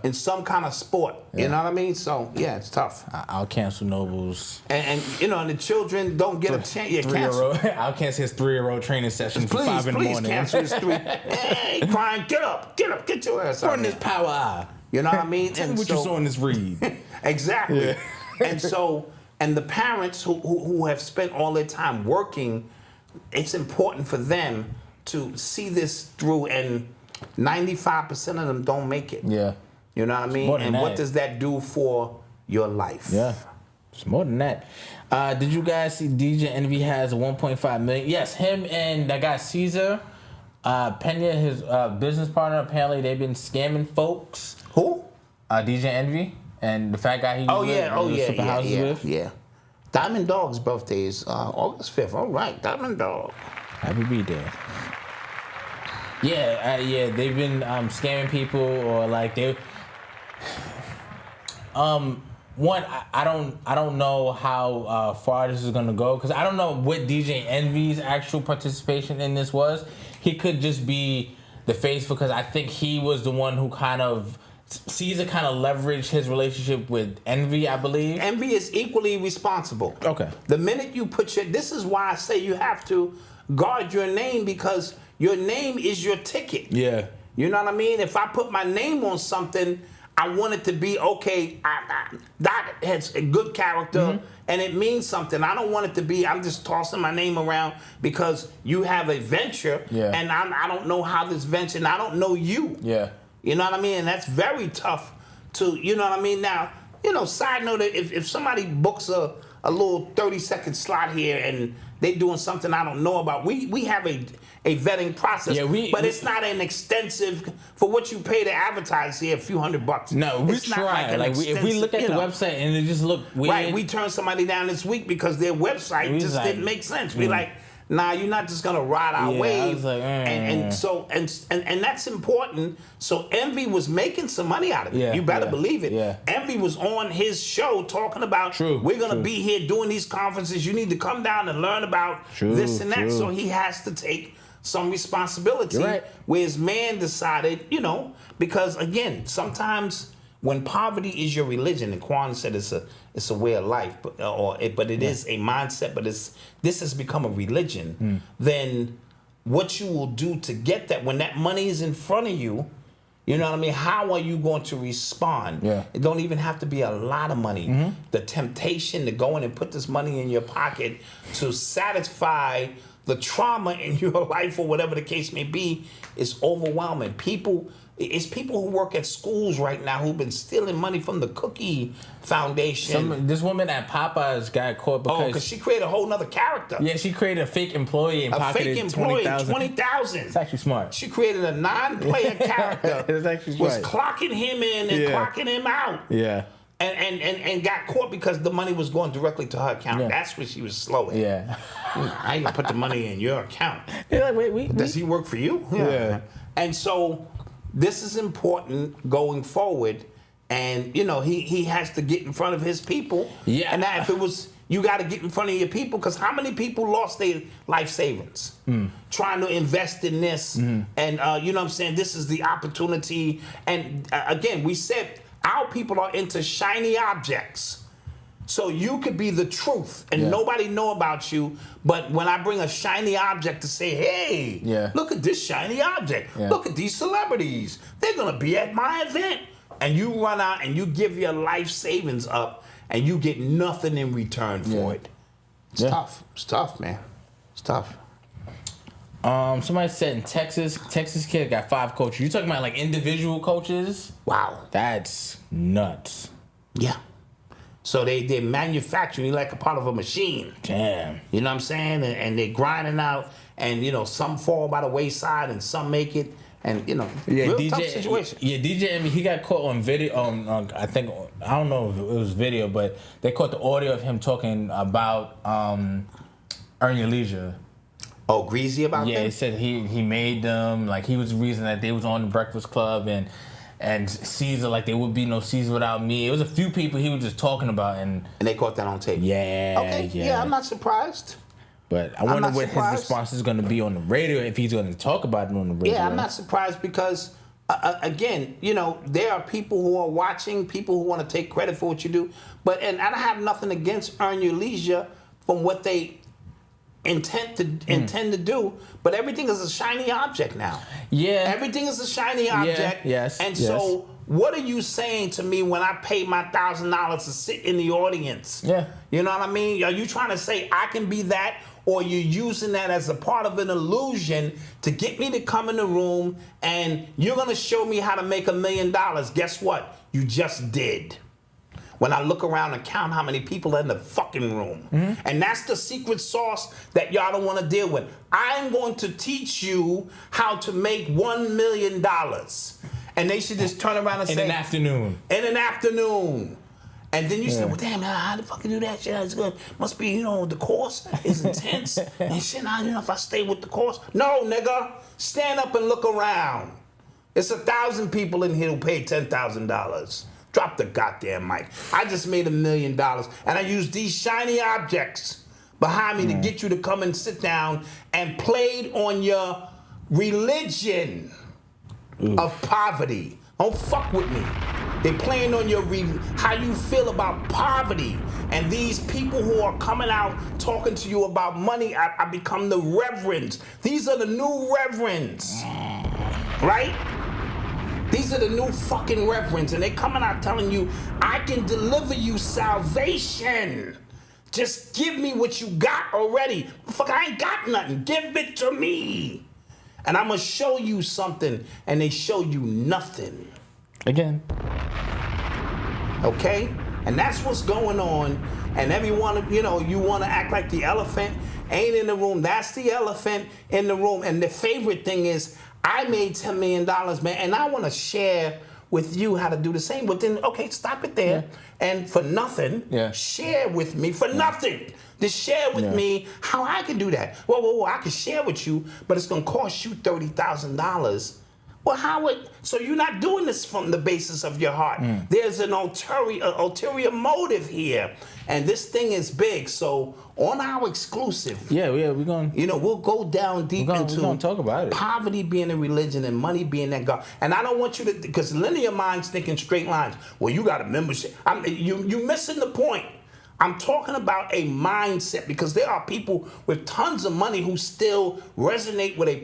In some kind of sport. You know what I mean? So, yeah, it's tough. I'll cancel Noble's. And you know, and the children don't get a chance. Yeah, cancel. I'll cancel his 3-year-old training session for 5 in the morning. Please cancel his 3. Hey, crying, get up, get your ass out. Run this power eye. You know what I mean? Tell me what you saw in this read. Exactly. Yeah. And so, and the parents who have spent all their time working, it's important for them to see this through, and 95% of them don't make it. Yeah. You know what I mean? And what does that do for your life? Yeah. It's more than that. Did you guys see DJ Envy has 1.5 million? Yes, him and that guy Caesar Pena, his business partner, apparently they've been scamming folks. Who? DJ Envy and the fat guy he with. Yeah. Diamond Dog's birthday is August 5th. All right, Diamond Dog. Happy birthday. Yeah, they've been scamming people, or like they. One, I don't know how far this is gonna go, because I don't know what DJ Envy's actual participation in this was. He could just be the face, because I think he was the one who Caesar kind of leveraged his relationship with Envy, I believe. Envy is equally responsible. Okay. The minute you put this is why I say you have to guard your name, because your name is your ticket. Yeah. You know what I mean? If I put my name on something, I want it to be, okay, that has a good character and it means something. I don't want it to be, I'm just tossing my name around because you have a venture and I don't know how this venture, and I don't know you. Yeah. You know what I mean? And that's very tough to, you know what I mean? Now, you know, side note, if somebody books a little 30-second slot here and they doing something I don't know about, we have a vetting process, but it's not an extensive, for what you pay to advertise here, a few $100. No, we try. If we look at the website and it just look weird. Right, we turned somebody down this week because their website just didn't make sense. We like, nah, you're not just gonna ride our wave. And that's important. So Envy was making some money out of it. You better believe it. Yeah. Envy was on his show talking about, we're gonna be here doing these conferences. You need to come down and learn about this and that. So he has to take some responsibility. Where his man decided, you know, because again, sometimes when poverty is your religion, and Quan said it's a way of life, but it is a mindset, but this has become a religion, then what you will do to get that, when that money is in front of you, you know what I mean? How are you going to respond? It don't even have to be a lot of money. The temptation to go in and put this money in your pocket to satisfy the trauma in your life, or whatever the case may be, is overwhelming. It's people who work at schools right now who've been stealing money from the Cookie Foundation. This woman at Popeyes got caught because she created a whole nother character. Yeah, she created a fake employee and pocketed $20,000. It's actually smart. She created a non-player character. It's actually smart. Was clocking him in and clocking him out. Yeah. And got caught because the money was going directly to her account. That's where she was slow at. Yeah. I ain't gonna put the money in your account. They're like, wait, does he work for you? Yeah. And so this is important going forward. And you know, he has to get in front of his people. Yeah. And now if it was, you got to get in front of your people, because how many people lost their life savings trying to invest in this? And you know what I'm saying? This is the opportunity. And again, we said our people are into shiny objects. So you could be the truth and nobody know about you. But when I bring a shiny object to say, hey, look at this shiny object. Look at these celebrities. They're going to be at my event. And you run out and you give your life savings up and you get nothing in return for it. It's tough. It's tough, man. It's tough. Somebody said in Texas kid got 5 coaches. You talking about like individual coaches? Wow. That's nuts. Yeah. So they're manufacturing like a part of a machine. Damn. You know what I'm saying? And they're grinding out, and some fall by the wayside, and some make it, and real tough situation. Yeah, DJ Envy, he got caught on video. I think I don't know if it was video, but they caught the audio of him talking about Earn Your Leisure. Oh, greasy about that? Yeah, he said he made them, like he was the reason that they was on the Breakfast Club, and Caesar, like there would be no Caesar without me. It was a few people he was just talking about, and they caught that on tape. Yeah. Okay. Yeah, I'm not surprised. But I wonder what his response is going to be on the radio, if he's going to talk about it on the radio. Yeah, I'm not surprised because, again, there are people who are watching, people who want to take credit for what you do. And I have nothing against Earn Your Leisure from what they intend to do, but everything is a shiny object now. Yeah. Everything is a shiny object. Yes. And so what are you saying to me when I pay my $1,000 to sit in the audience? Yeah. You know what I mean? Are you trying to say I can be that, or you're using that as a part of an illusion to get me to come in the room and you're going to show me how to make $1 million? Guess what? You just did. When I look around and count how many people are in the fucking room. Mm-hmm. And that's the secret sauce that y'all don't want to deal with. I'm going to teach you how to make $1 million. And they should just turn around and say... In an afternoon. In an afternoon. And then you say, well, damn, how the fuck you do that shit? It's good. Must be, the course is intense. And shit, if I stay with the course. No, nigga. Stand up and look around. It's 1,000 people in here who paid $10,000. Drop the goddamn mic. I just made $1 million, and I used these shiny objects behind me to get you to come and sit down and played on your religion of poverty. Don't fuck with me. They're playing on your how you feel about poverty. And these people who are coming out talking to you about money, I become the reverends. These are the new reverends, right? These are the new fucking reverends, and they coming out telling you, I can deliver you salvation. Just give me what you got already. Fuck, I ain't got nothing. Give it to me. And I'm going to show you something, and they show you nothing. Again. Okay? And that's what's going on. And everyone, you want to act like the elephant ain't in the room. That's the elephant in the room. And the favorite thing is, I made $10 million, man, and I want to share with you how to do the same. But then, okay, stop it there. Yeah. And for nothing, share with me for nothing. Just share with me how I can do that. Whoa, I can share with you, but it's going to cost you $30,000. Well, so you're not doing this from the basis of your heart. There's an ulterior motive here. And this thing is big. So on our exclusive, we're going. We'll go down deep into we're gonna talk about it. Poverty being a religion and money being that God. And I don't want you to, because linear mind's thinking straight lines. Well, you got a membership. You missing the point. I'm talking about a mindset, because there are people with tons of money who still resonate with a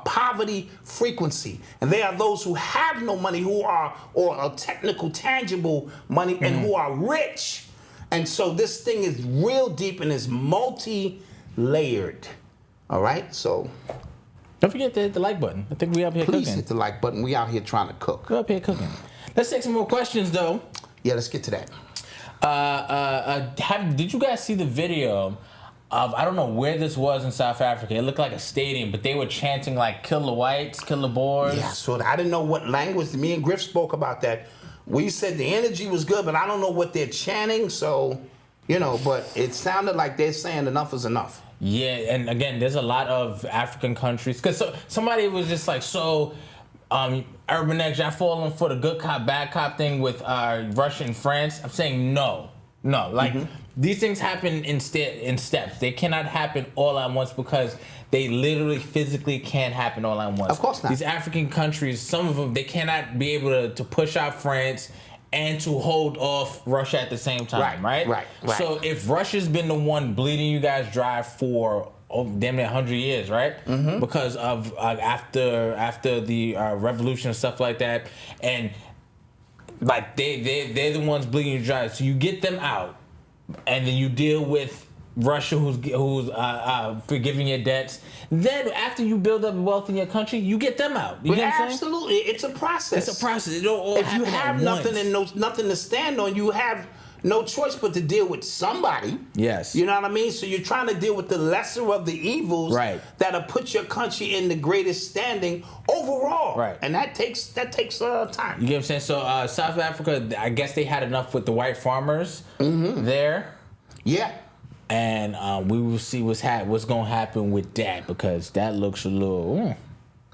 poverty frequency. And there are those who have no money, or a technical, tangible money, and who are rich. And so this thing is real deep and is multi-layered. All right? So don't forget to hit the like button. I think we out here cooking. Please hit the like button. We out here trying to cook. We're up here cooking. Let's take some more questions, though. Yeah, let's get to that. Did you guys see the video of, I don't know where this was in South Africa. It looked like a stadium, but they were chanting like "kill the whites, kill the Boers." Yeah, so I didn't know what language. Me and Griff spoke about that. We said the energy was good, but I don't know what they're chanting. So, but it sounded like they're saying enough is enough. Yeah, and again, there's a lot of African countries. Because somebody was just like, Urban X, y'all falling for the good cop, bad cop thing with Russia and France. I'm saying no. These things happen in steps. They cannot happen all at once, because they literally physically can't happen all at once. Of course not. These African countries, some of them, they cannot be able to push out France and to hold off Russia at the same time, right? So if Russia's been the one bleeding you guys dry for damn near 100 years, right? Mm-hmm. Because of after the revolution and stuff like that, and like they're the ones bleeding you dry. So you get them out, and then you deal with Russia, who's forgiving your debts. Then after you build up wealth in your country, you get them out. You get what I'm saying? Absolutely, it's a process. It's a process. It don't all if you happen have at nothing once. and nothing to stand on, you have no choice but to deal with somebody. Yes. You know what I mean? So you're trying to deal with the lesser of the evils Right. that'll put your country in the greatest standing overall. Right. And that takes time. You get what I'm saying? So South Africa, I guess they had enough with the white farmers there. Yeah. And we will see what's going to happen with that, because that looks a little...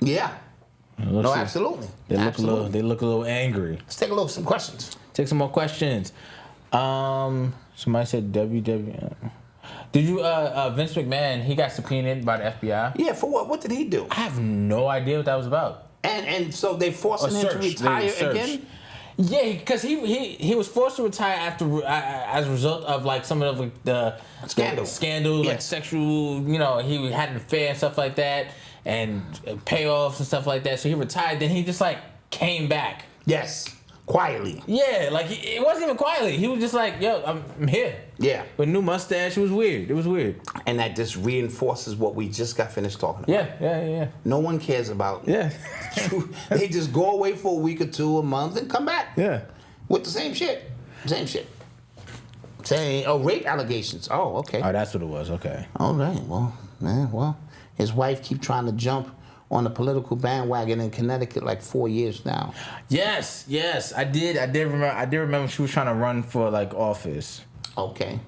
Yeah. No, absolutely. They look a little angry. Let's take a look at some questions. Take some more questions. Somebody said WW. Did you Vince McMahon? He got subpoenaed by the FBI. Yeah, for what? What did he do? I have no idea what that was about. And so they forcing him to retire again? Yeah, because he was forced to retire after as a result of like some of the scandals, Yeah. like sexual. You know, he had an affair and stuff like that, and payoffs and stuff like that. So he retired. Then he just like came back. Yes, quietly. Yeah, like it wasn't even quietly. He was just like, "Yo, I'm here." Yeah. With a new mustache. It was weird. And that just reinforces what we just got finished talking about. Yeah. No one cares about. Yeah. They just go away for a week or two, a month, and come back. Yeah. With the same shit. Saying, rape allegations. Oh, okay. Oh, that's what it was. Okay. All right. Well, his wife keep trying to jump on the political bandwagon in Connecticut like 4 years now. Yes. I did remember she was trying to run for like office. Okay.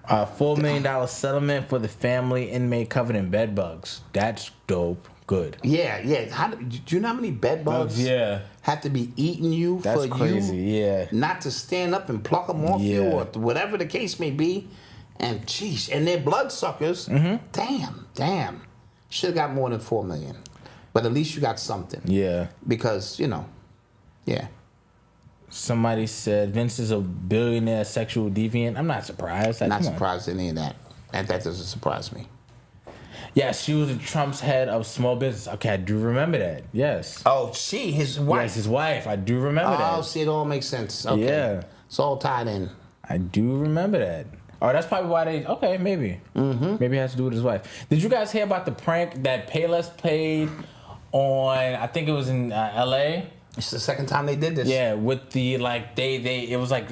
$4 million settlement for the family inmate covered in bed bugs. That's dope. Good. Yeah. Do you know how many bed bugs have to be eating you That's for crazy, you not to stand up and pluck them off you, or whatever the case may be? And geez, and they're bloodsuckers. Damn. Should have got more than $4 million. But at least you got something. Yeah. Because, yeah. Somebody said Vince is a billionaire sexual deviant. I'm not surprised. Not surprised at any of that. That doesn't surprise me. Yes, she was Trump's head of small business. Okay, I do remember that. Yes. Oh, his wife. Yes, his wife. I do remember that. Oh, see, it all makes sense. Okay. Yeah. It's all tied in. I do remember that. Oh, that's probably why they... Okay, maybe. Maybe it has to do with his wife. Did you guys hear about the prank that Payless played on... I think it was in L.A.? It's the second time they did this. Yeah, with the, like, it was like,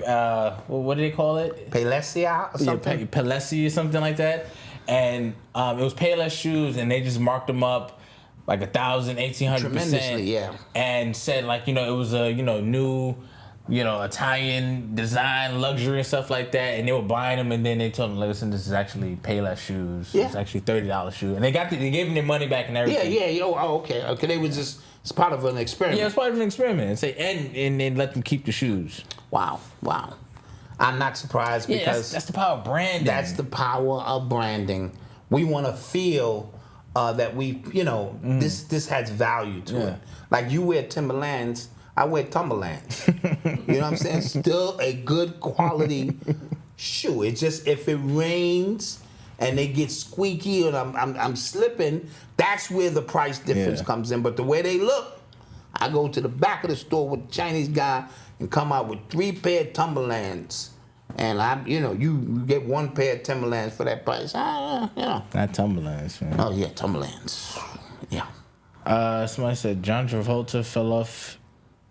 what do they call it? Paylessia or something? Yeah, Paylessi or something like that. And it was Payless shoes, and they just marked them up like 1,000, 1,800%. Tremendously, yeah. And said, like, it was a, new... Italian design, luxury and stuff like that, and they were buying them, and then they told them, listen, this is actually Payless shoes. Yeah. It's actually $30 shoe, and they gave them their money back and everything. Yeah. Oh, okay. They was just it's part of an experiment. Yeah, it's part of an experiment. And they let them keep the shoes. Wow. I'm not surprised because that's the power of branding. That's the power of branding. We want to feel that we, this has value to it. Like you wear Timberlands. I wear Timberlands. You know what I'm saying? Still a good quality shoe. It's just if it rains and they get squeaky and I'm slipping, that's where the price difference comes in. But the way they look, I go to the back of the store with the Chinese guy and come out with 3 pair of Timberlands. And you get 1 pair of Timberlands for that price. Not Timberlands, man. Oh yeah, Timberlands. Yeah. Somebody said John Travolta fell off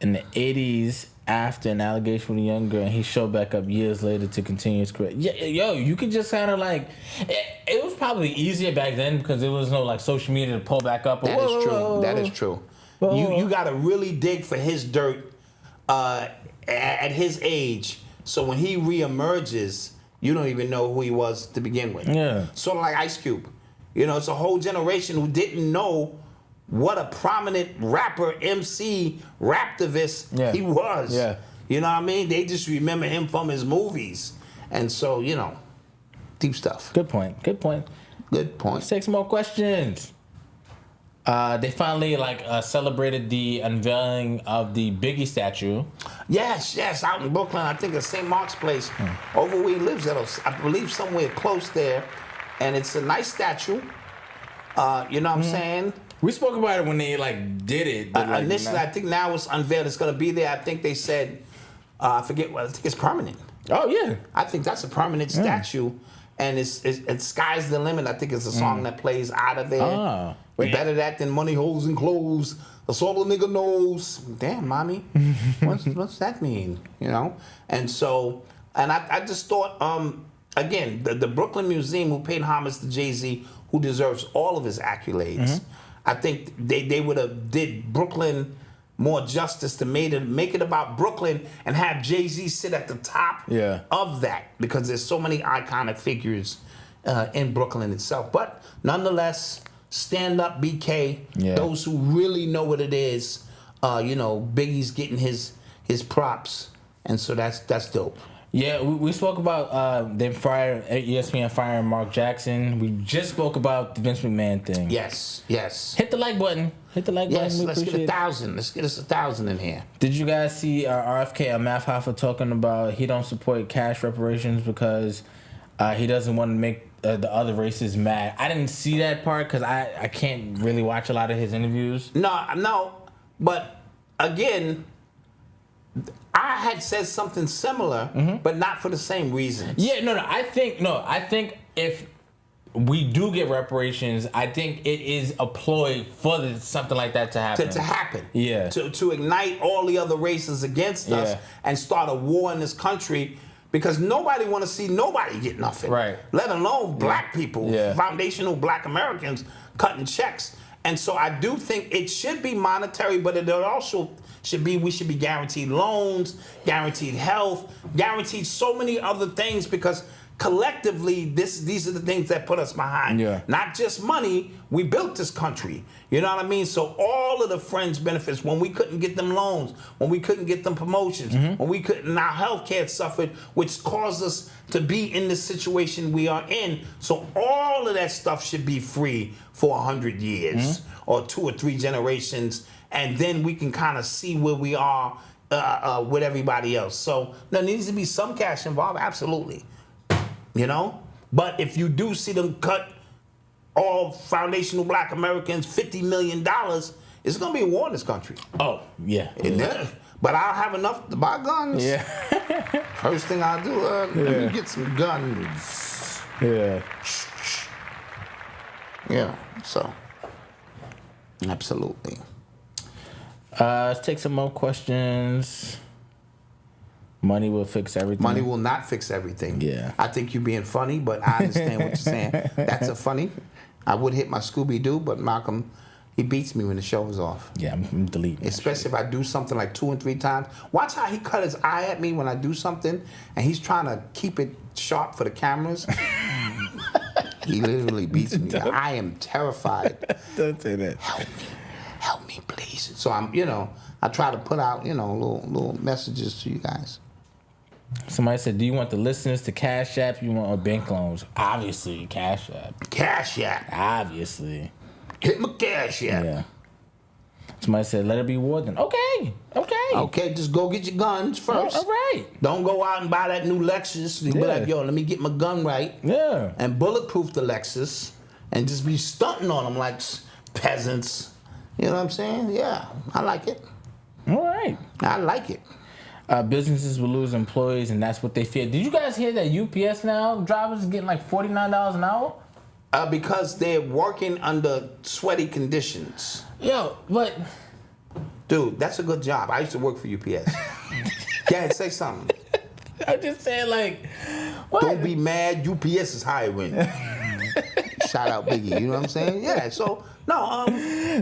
in the 80s after an allegation with a young girl, and he showed back up years later to continue his career. Yeah, you could just kind of like... It was probably easier back then because there was no like social media to pull back up. That is true. You got to really dig for his dirt at his age, so when he reemerges, you don't even know who he was to begin with. Yeah. Sort of like Ice Cube. It's a whole generation who didn't know what a prominent rapper, MC, raptivist he was. Yeah. You know what I mean? They just remember him from his movies. And so, deep stuff. Good point. Let's take some more questions. They finally celebrated the unveiling of the Biggie statue. Yes, out in Brooklyn. I think it's St. Mark's Place, over where he lives. I believe somewhere close there. And it's a nice statue. You know what I'm saying? We spoke about it when they did it. But initially, I think now it's unveiled. It's going to be there. I think they said, I forget. I think it's permanent. Oh yeah. I think that's a permanent statue, and it's Sky's the Limit. I think it's a song that plays out of there. Oh. Better that than money, hoes, and clothes. That's all the nigga knows. Damn, mommy, what's that mean? You know? And so, and I just thought, again, the Brooklyn Museum, who paid homage to Jay-Z, who deserves all of his accolades. I think they would have did Brooklyn more justice to make it about Brooklyn and have Jay-Z sit at the top of that, because there's so many iconic figures in Brooklyn itself. But nonetheless, stand up, BK. Those who really know what it is, Biggie's getting his props, and so that's dope. Yeah, we spoke about them ESPN firing Mark Jackson. We just spoke about the Vince McMahon thing. Yes. Hit the like button. Yes, We let's get appreciate 1,000. Let's get us 1,000 in here. Did you guys see RFK, Math Hoffa, talking about he don't support cash reparations because he doesn't want to make the other races mad? I didn't see that part because I can't really watch a lot of his interviews. No, but again, I had said something similar, but not for the same reasons. Yeah, I think if we do get reparations, I think it is a ploy for something like that to happen. To happen. Yeah. To ignite all the other races against us and start a war in this country, because nobody want to see nobody get nothing. Right. Let alone black people, foundational black Americans cutting checks. And so I do think it should be monetary, but it also we should be guaranteed loans, guaranteed health, guaranteed so many other things, because collectively these are the things that put us behind. Not just money. We built this country. You know what I mean? So all of the fringe benefits, when we couldn't get them loans, when we couldn't get them promotions, when we couldn't, our health care suffered, which caused us to be in the situation we are in. So all of that stuff should be free for 100 years or 2 or 3 generations, and then we can kind of see where we are with everybody else. So there needs to be some cash involved, absolutely. But if you do see them cut all foundational black Americans $50 million, it's going to be a war in this country. Oh, yeah. But I'll have enough to buy guns. Yeah. First thing I'll do, let me get some guns. Yeah. Yeah, so absolutely. Let's take some more questions. Money will fix everything. Money will not fix everything. Yeah. I think you're being funny, but I understand what you're saying. That's a funny. I would hit my Scooby-Doo, but Malcolm, he beats me when the show is off. Yeah, I'm deleting. Especially if I do something like 2 and 3 times. Watch how he cut his eye at me when I do something, and he's trying to keep it sharp for the cameras. He literally beats me. I am terrified. Don't say that. Help me, please. So I'm, I try to put out, little messages to you guys. Somebody said, do you want the listeners to Cash App? You want bank loans? Obviously, Cash App. Cash App. Obviously. Hit my Cash App. Yeah. Somebody said, let it be war then. Okay, just go get your guns first. All right. Don't go out and buy that new Lexus. You be like, yo, let me get my gun right. Yeah. And bulletproof the Lexus. And just be stunting on them like peasants. You know what I'm saying? Yeah, I like it. All right. I like it. Businesses will lose employees, and that's what they fear. Did you guys hear that UPS now drivers are getting like $49 an hour? Because they're working under sweaty conditions. Yo, but... Dude, that's a good job. I used to work for UPS. Go ahead, say something. I'm just saying, like... What? Don't be mad, UPS is hiring. Shout out Biggie, you know what I'm saying? Yeah, so... No,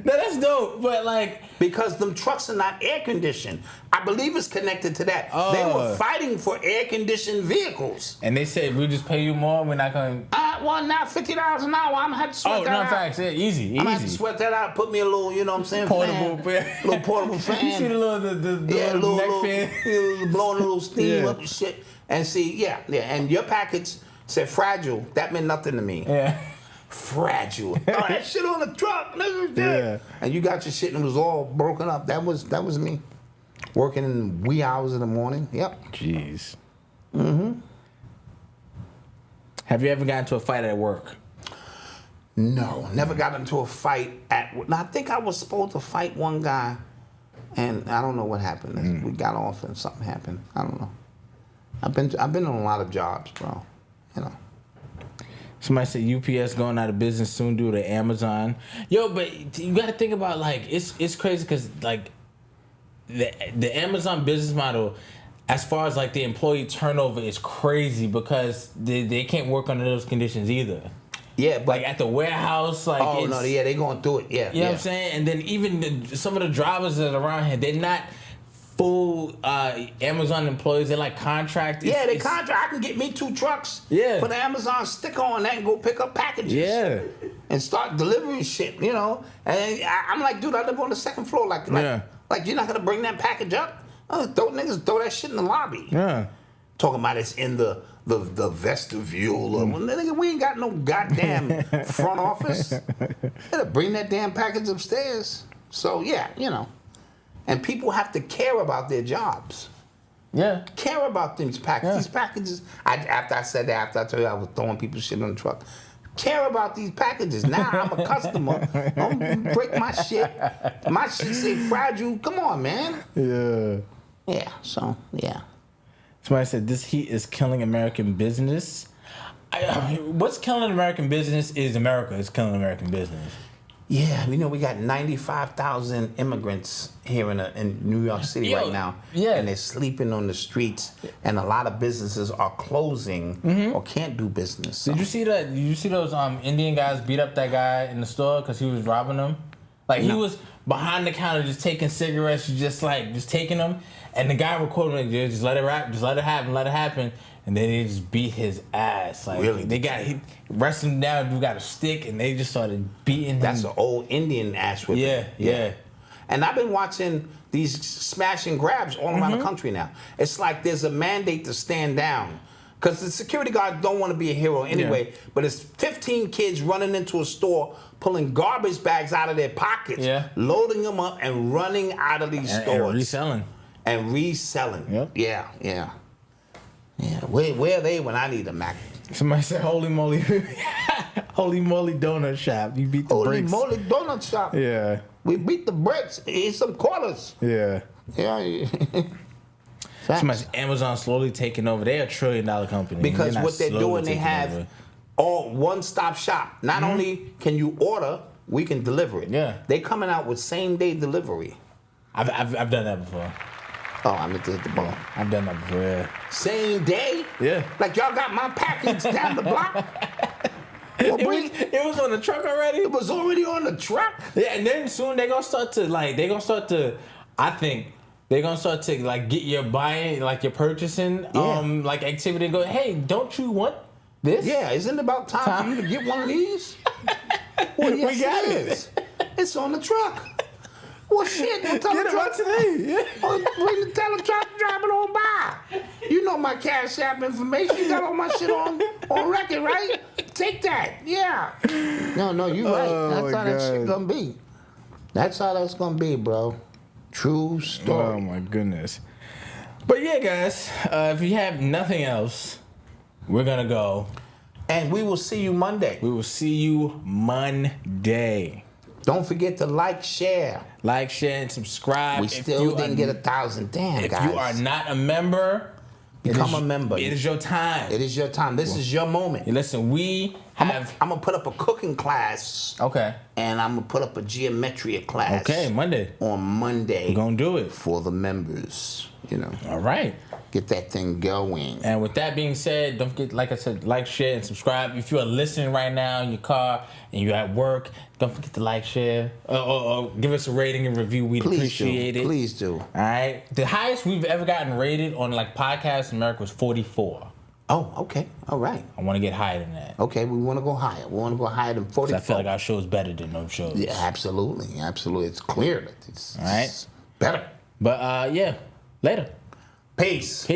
that's dope, but like... Because them trucks are not air-conditioned. I believe it's connected to that. Oh. They were fighting for air-conditioned vehicles. And they said, we'll just pay you more, we're not going to... Well, now $50 an hour, I'm going to have to sweat that out. Facts, yeah, easy. I'm going to have to sweat that out, put me a little, you know what I'm saying, portable fan. Little portable fan. You see the little neck fan? Blowing a little steam up and shit. And see, and your package said fragile. That meant nothing to me. Yeah. Fragile. Oh, that shit on the truck, nigga. Yeah. And you got your shit and it was all broken up. That was me. Working in wee hours in the morning. Yep. Jeez. Mm-hmm. Have you ever gotten into a fight at work? No, never got into a fight at work. I think I was supposed to fight one guy, and I don't know what happened. We got off and something happened. I don't know. I've been on a lot of jobs, bro. You know. Somebody said UPS going out of business soon due to Amazon. Yo, but you got to think about, like, it's crazy because, like, the Amazon business model, as far as, like, the employee turnover is crazy because they can't work under those conditions either. Yeah, but like at the warehouse, like they going through it. Yeah, you know what I'm saying. And then even some of the drivers that are around here, they're not full Amazon employees. They're like contract. They contract. I can get me 2 trucks. Yeah. Put an Amazon sticker on that and go pick up packages. Yeah. And start delivering shit. You know. And I'm like, dude, I live on the 2nd floor. Like you're not gonna bring that package up? Throw that shit in the lobby. Yeah. Talking about it's in the vestibule. Well, nigga, we ain't got no goddamn front office. Gotta bring that damn package upstairs. So yeah, you know. And people have to care about their jobs. Yeah. Care about these packages. Yeah. These packages. After I told you I was throwing people's shit on the truck. Care about these packages. Now I'm a customer. Don't break my shit. My shit say fragile. Come on, man. Yeah. Yeah. So yeah. Somebody said this heat is killing American business. What's killing American business is America is killing American business. Yeah, we got 95,000 immigrants here in New York City right now. Yeah. And they're sleeping on the streets, and a lot of businesses are closing or can't do business. So. Did you see that? Did you see those Indian guys beat up that guy in the store because he was robbing them? Like he was behind the counter just taking cigarettes, just taking them, and the guy recording it, just let it happen. And then they just beat his ass. Like really? He wrestled him down. You got a stick, and they just started beating him. That's an old Indian ass whipping. Yeah. And I've been watching these smash and grabs all around the country now. It's like there's a mandate to stand down. Because the security guards don't want to be a hero anyway. Yeah. But it's 15 kids running into a store, pulling garbage bags out of their pockets, loading them up, and running out of these stores. And reselling. Yep. Yeah. Yeah, where are they when I need a Mac? Somebody said, "Holy moly, holy moly donut shop." You beat the bricks. Holy moly donut shop. Yeah. We beat the bricks. Eat some quarters. Yeah. Yeah. Somebody said Amazon slowly taking over. They're $1 trillion company. Because what they're doing, they have all one-stop shop. Not only can you order, we can deliver it. Yeah. They coming out with same-day delivery. I've done that before. Oh, I meant to hit the ball. I've done that before, yeah. Same day? Yeah. Like y'all got my package down the block? Well, it was on the truck already? It was already on the truck? Yeah, and then soon they're going to start to get your buying, like your purchasing, like activity and go, hey, don't you want this? Yeah, isn't it about time for you to get one of these? Well, yes, we got it. It's on the truck. Well, shit. Get it out today. Yeah. Tell the truck to drop it on by. You know my Cash App information. You got all my shit on record, right? Take that. Yeah. No, you right. That's how that shit gonna be. That's how that's gonna be, bro. True story. Oh, my goodness. But, yeah, guys, if you have nothing else, we're going to go. And we will see you Monday. We will see you Monday. Don't forget to like, share, and subscribe. We still didn't get 1,000. Damn, if guys. If you are not a member, become a member. It is your time. It is your time. This is your moment. Listen, I'm going to put up a cooking class. Okay. And I'm going to put up a geometry class. Okay, Monday. On Monday. We're going to do it. For the members, All right. Get that thing going. And with that being said, don't forget, like I said, like, share, and subscribe. If you are listening right now in your car and you're at work, don't forget to like, share, or give us a rating and review. We'd appreciate it. Please do. All right. The highest we've ever gotten rated on podcasts in America was 44. Oh, okay. All right. I want to get higher than that. Okay, we want to go higher. We want to go higher than 44. I feel like our show is better than those shows. Yeah, absolutely. It's clear that it's all right. Better. But yeah, later. Peace.